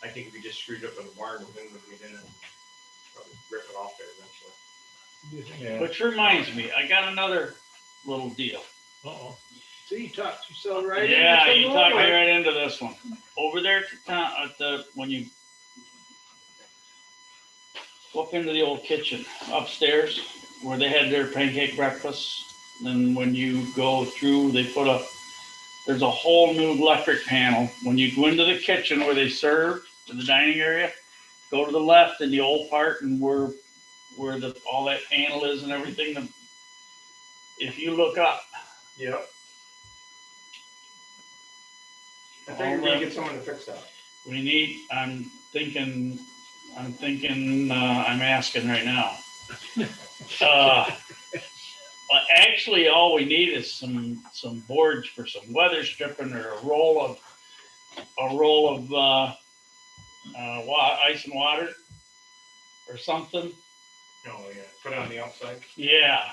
I think if you just screwed up in the barn, the wind would get in it. Probably rip it off there eventually. yeah. Which reminds me, I got another little deal. Uh-oh. See, you talked yourself right into Yeah, some you talked me more. right into this one. Over there at the town, when you go up into the old kitchen upstairs where they had their pancake breakfast. Then when you go through, there's a whole new electric panel. When you go into the kitchen where they serve in the dining area, go to the left in the old part and where all that panel is and everything. If you look up, Yep. I think we're gonna get someone to fix that. I'm asking right now. Well, actually, all we need is some boards for some weather stripping or a roll of ice and water or something. Oh, yeah. Put it on the outside. Yeah,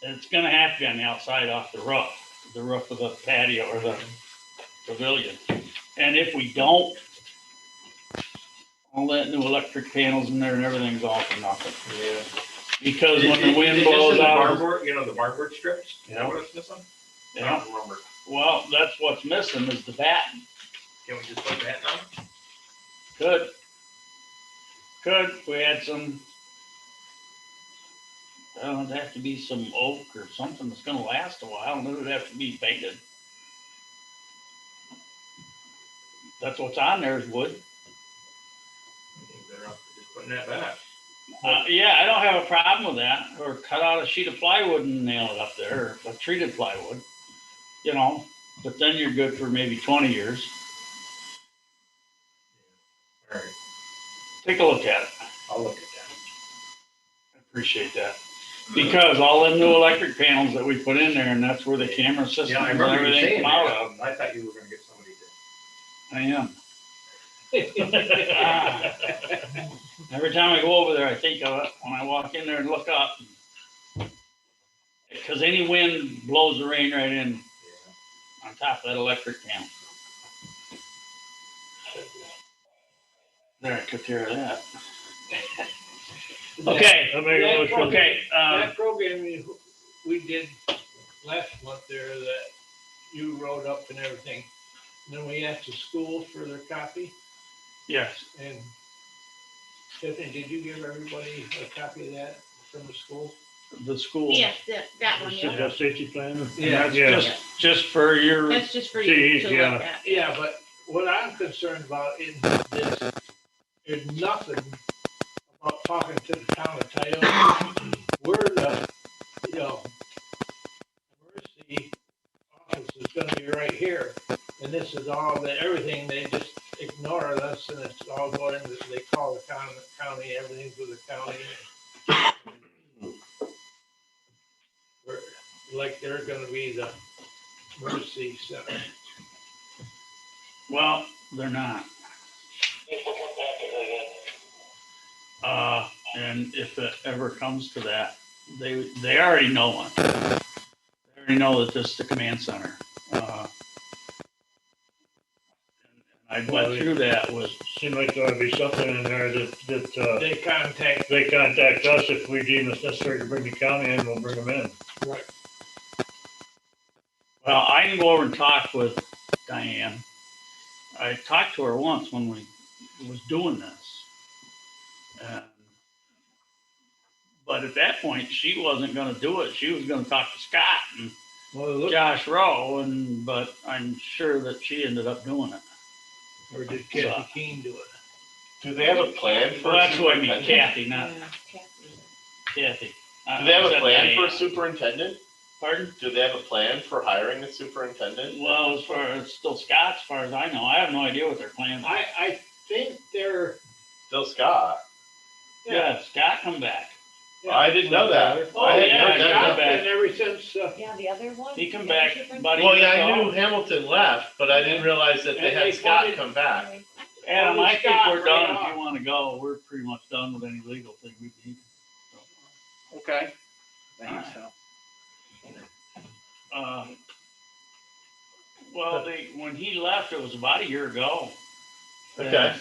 it's gonna have to be on the outside off the roof of the patio or the pavilion. And if we don't, all that new electric panels in there and everything's all for nothing. Yeah. Because when the wind Is it just blows in the out, barnboard, the barnboard strips? Is Yeah. that what it's missing? I yeah, don't remember. well, that's what's missing is the batten. Can we just put that on? Could, we had some, it'd have to be some oak or something that's gonna last a while, and it would have to be painted. That's what's on there is wood. I think better off just putting that back. Yeah, I don't have a problem with that, or cut out a sheet of plywood and nail it up there, or a treated plywood, but then you're good for maybe 20 years. All right, Take a look at it. I'll look at that. I appreciate that. Because all them new electric panels that we put in there, and that's where the camera system Yeah, I and remember you everything saying come out that. of. I thought you were gonna get somebody to. I am. Every time I go over there, I think of it when I walk in there and look up. Because any wind blows the rain right in on top of that electric panel. There, I took care of that. Okay, I make a motion. okay. That program we did last month there that you wrote up and everything. And then we asked the schools for their copy. Yes, And Tiffany, did you give everybody a copy of that from the school? the school. Yes, that one, yeah. That safety plan? And Yeah. that's just for your, That's just for you to Yeah. look at. Yeah, but what I'm concerned about in this, there's nothing about talking to the town of Tioga. We're the, emergency office is gonna be right here. And this is all everything, they just ignore us and it's all going, they call the county, everything's with the county. We're, like they're gonna be the emergency center. well, they're not. And if it ever comes to that, they already know it. They already know that this is the command center. I went through that with, Seemed like there ought to be something in there that They contact, they contact us if we deem it's necessary to bring the county in, we'll bring them in. right, well, I can go over and talk with Diane. I talked to her once when we was doing this. But at that point, she wasn't gonna do it. She was gonna talk to Scott and well, look, Josh Rowe, but I'm sure that she ended up doing it. or did Kathy Keene do it? Do they have a plan for? Well, that's what I mean, superintendent? Kathy, not Kathy. Do they have a Said plan for a Diane. superintendent? Pardon? Do they have a plan for hiring a superintendent? Well, as far as still Scott, as far as I know, I have no idea what their plans are. I think they're, Still Scott. Yeah, Scott come back. I didn't know that. oh, I hadn't yeah, heard yeah. that. Scott, and ever since, Yeah, the other one. He come the back, different- buddy. Well, yeah, I knew Hamilton left, but I didn't realize that they And had they Scott funded- come back. Adam, I think Scott we're right done. If off. you wanna go, we're pretty much done with any legal thing we need. Okay. Thanks, Al. Well, when he left, it was about a year ago. Okay.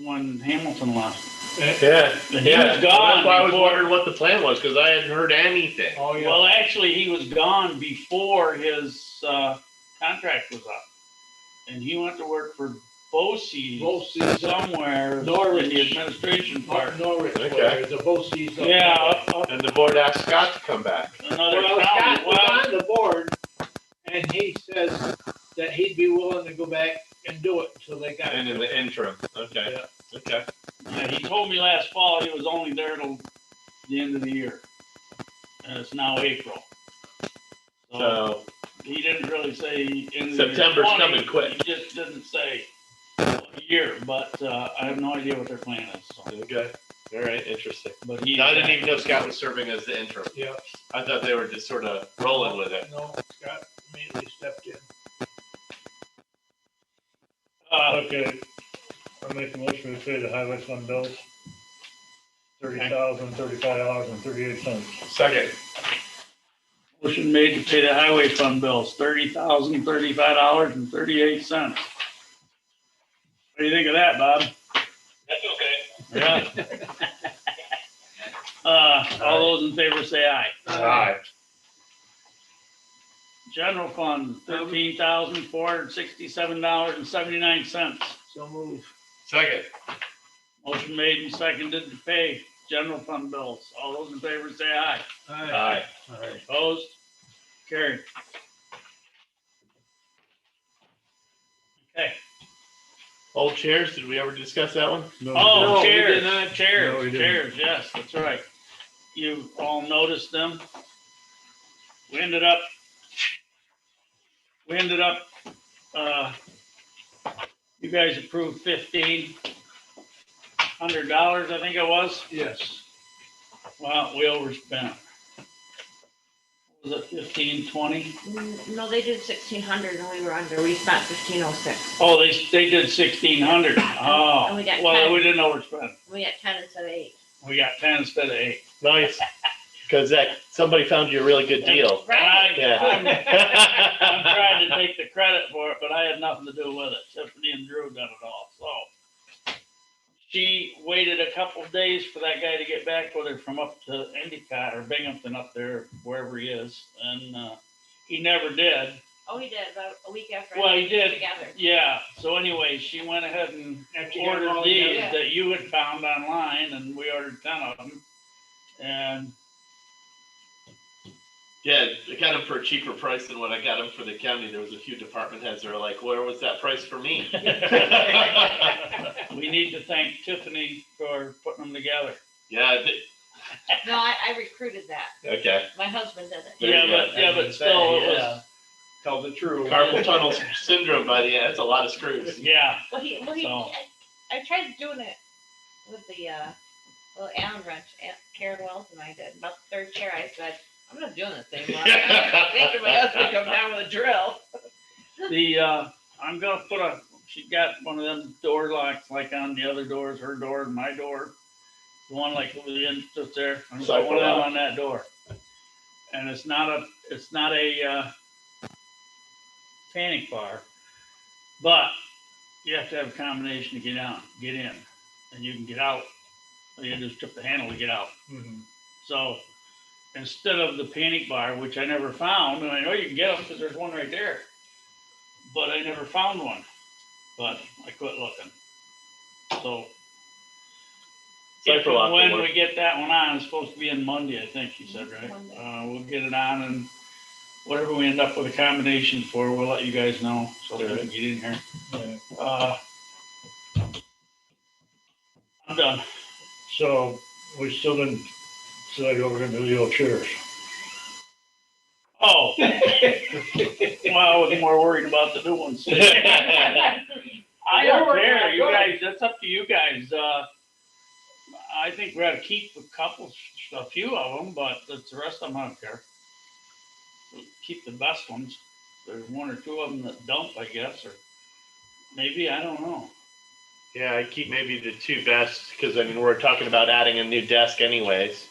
When Hamilton left. Yeah. He was gone That's why I was before- wondering what the plan was, because I hadn't heard anything. oh, yeah. Well, actually, he was gone before his contract was up. And he went to work for BOCES Both seasons, somewhere Norwich. in the administration part. Norwich, Okay. where the both seasons. Yeah, up And the board asked Scott to come back. another Well, county. Scott was Well, on the board, and he says that he'd be willing to go back and do it until they got And in it. the interim. Okay. Yeah. Okay. yeah, he told me last fall he was only there till the end of the year. And it's now April. So So, he didn't really say end of September's year 20. coming quick. He just didn't say a year, but I have no idea what their plan is. So. okay. All right. Interesting. But he. I didn't even know Scott was serving as the interim. Yeah, I thought they were just sort of rolling with it. no, Scott immediately stepped in. Okay, I'll make a motion to pay the highway fund bills. $30,035.38. Second. Motion made to pay the highway fund bills, $30,035.38. What do you think of that, Bob? That's okay. Yeah. All those in favor say aye. Aye. General fund, $13,467.79. So move. Second. Motion made and seconded to pay general fund bills. All those in favor say aye. Aye. Opposed? Carried. Okay. Old chairs, did we ever discuss that one? Oh, No, we chairs, did not. No, chairs, we didn't. chairs, yes, that's right. You all noticed them. We ended up, you guys approved $1,500, I think it was. Yes. Well, we overspent. Was it 1520? No, they did 1,600 and we were under. We spent 1,506. Oh, they did 1,600. Oh, And we got well, 10. we didn't overspend. We got 10 instead of 8. We got 10 instead of 8. Nice. Because somebody found you a really good deal. Right. Yeah. I'm trying to take the credit for it, but I had nothing to do with it. Tiffany and Drew done it all, so. She waited a couple of days for that guy to get back with her from up to Endicott or Binghamton up there, wherever he is, and, he never did. Oh, he did about a week after. Well, I he did. Together. Yeah, so anyway, she went ahead and After you got them ordered all these together. that you had found online, and we ordered 10 of them. And Yeah, I got them for a cheaper price than what I got them for the county. There was a few department heads that were like, where was that price for me? we need to thank Tiffany for putting them together. Yeah, No, I recruited that. okay. My husband did it. There you Yeah, go. but still, it was, Yeah. Tell the truth. Carpal tunnel syndrome by the end, that's a lot of screws. yeah, Well, So- I tried doing it with the little Allen wrench. Karen Wells and I did. About the third chair, I said, I'm not doing this anymore. Making my husband come down with a drill. I'm gonna put she got one of them door locks like on the other doors, her door and my door. The one like over the end just there. I'm gonna put one of them on that door. And it's not a panic bar, but you have to have a combination to get in, and you can get out. You just trip the handle to get out. Mhm. So instead of the panic bar, which I never found, and I know you can get them because there's one right there, but I never found one. But I quit looking. So if Cipher lock and will when work. we get that one on, it's supposed to be in Monday, I think she said, right? Monday. We'll get it on, and whatever we end up with a combination for, we'll let you guys know so that we can get in here. I'm done. So we still didn't decide what we're gonna do the old chairs. Oh, well, I was more worried about the new ones. I don't care, you guys, that's up to you guys. I think we ought to keep a few of them, but the rest of them, I don't care. Keep the best ones. There's one or two of them that dump, I guess, or maybe, I don't know. Yeah, I'd keep maybe the two best, because I mean, we're talking about adding a new desk anyways,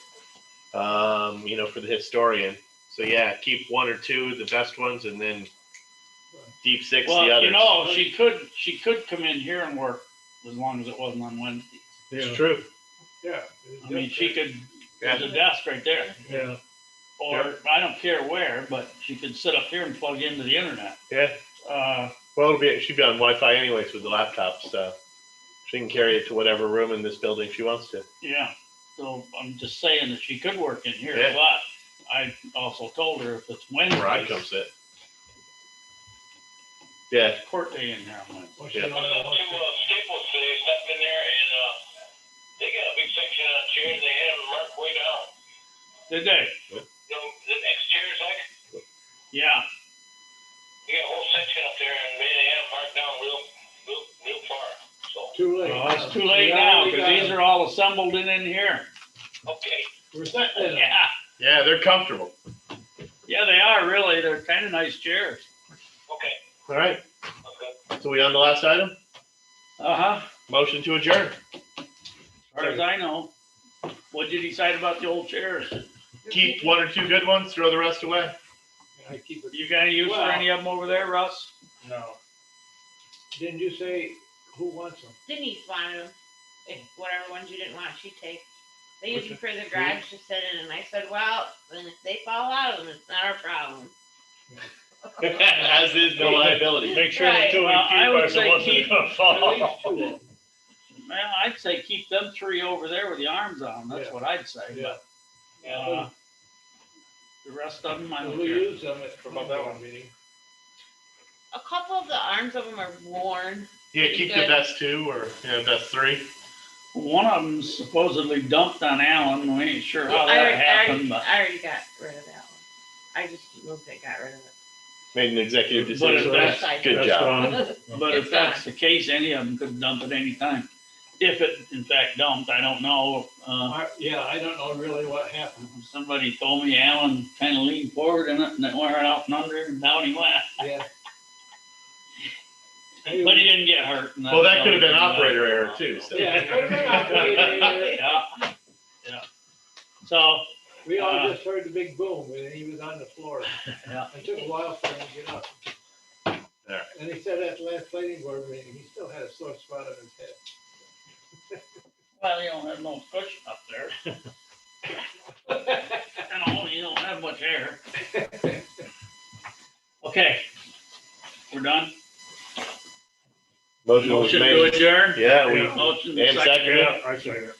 for the historian. So yeah, keep one or two, the best ones, and then deep six the Well, others. she could come in here and work as long as it wasn't on Wednesday. It's true. Yeah. I mean, she could, Yeah. there's a desk right there. Yeah. Or, I don't care where, but she could sit up here and plug into the internet. Yeah. Well, she'd be on Wi-Fi anyways with the laptop, so she can carry it to whatever room in this building she wants to. Yeah, so I'm just saying that she could work in here, Yeah. but I also told her if it's Where I Wednesday, come sit. Yeah. court day in there on Wednesday. What's Yeah. she One on of the the- two Staples today stepped in there and they got a big section on chairs. They had them marked way down. Did they? The next chairs, like Yeah, you got a whole section up there, and man, they had them marked down real far. So Too late. well, it's too late now, cause these are all assembled in here. okay, We're setting it. Yeah, Yeah, they're comfortable. yeah, they are really, they're kinda nice chairs. okay, All right. okay. So we on the last item? Uh-huh, Motion to adjourn. as far as I know. What'd you decide about the old chairs? Keep one or two good ones, throw the rest away. I keep it. You got any use for Well- any of them over there, Russ? No. Didn't you say who wants them? Denise wanted them. If whatever ones you didn't want, she'd take. They use them for the garage to sit in, and I said, well, then if they fall out of them, it's not our problem. As is no liability. Make sure Right. the two we Well, I keep would are the say ones that keep- are gonna At fall. least two of them. Well, I'd say keep them three over there with the arms on, that's Yeah. what I'd say, Yeah. but, the rest of them, I don't We care. use them at the meeting. A couple of the arms of them are worn. Yeah, keep the best two or best three. One of them supposedly dumped on Alan, we ain't sure how I that already, happened, but. I already got rid of that one. I just moved it, got rid of it. Made an executive But if decision. that's- Good That's job. gone. But if It's that's the case, any of them could dump at any time. If it in fact dumped, I don't know. Yeah, I don't know really what happened. Somebody told me Alan kind of leaned forward in it and it went out and under and down he went. Yeah. But he didn't get hurt. and Well, that that's could have been all. operator error too. So. Yeah, it could have been operator error. Yeah. So, We all just heard the big boom and he was on the floor. yeah. It took a while for him to get up. Alright. And he said at the last planning board meeting, he still had a sore spot on his head. Well, you don't have no cushion up there. You don't have much hair. Okay. We're done. Motion was Motion to made. adjourn. Yeah, we Yeah. Motion and second. second. Yeah, I say it.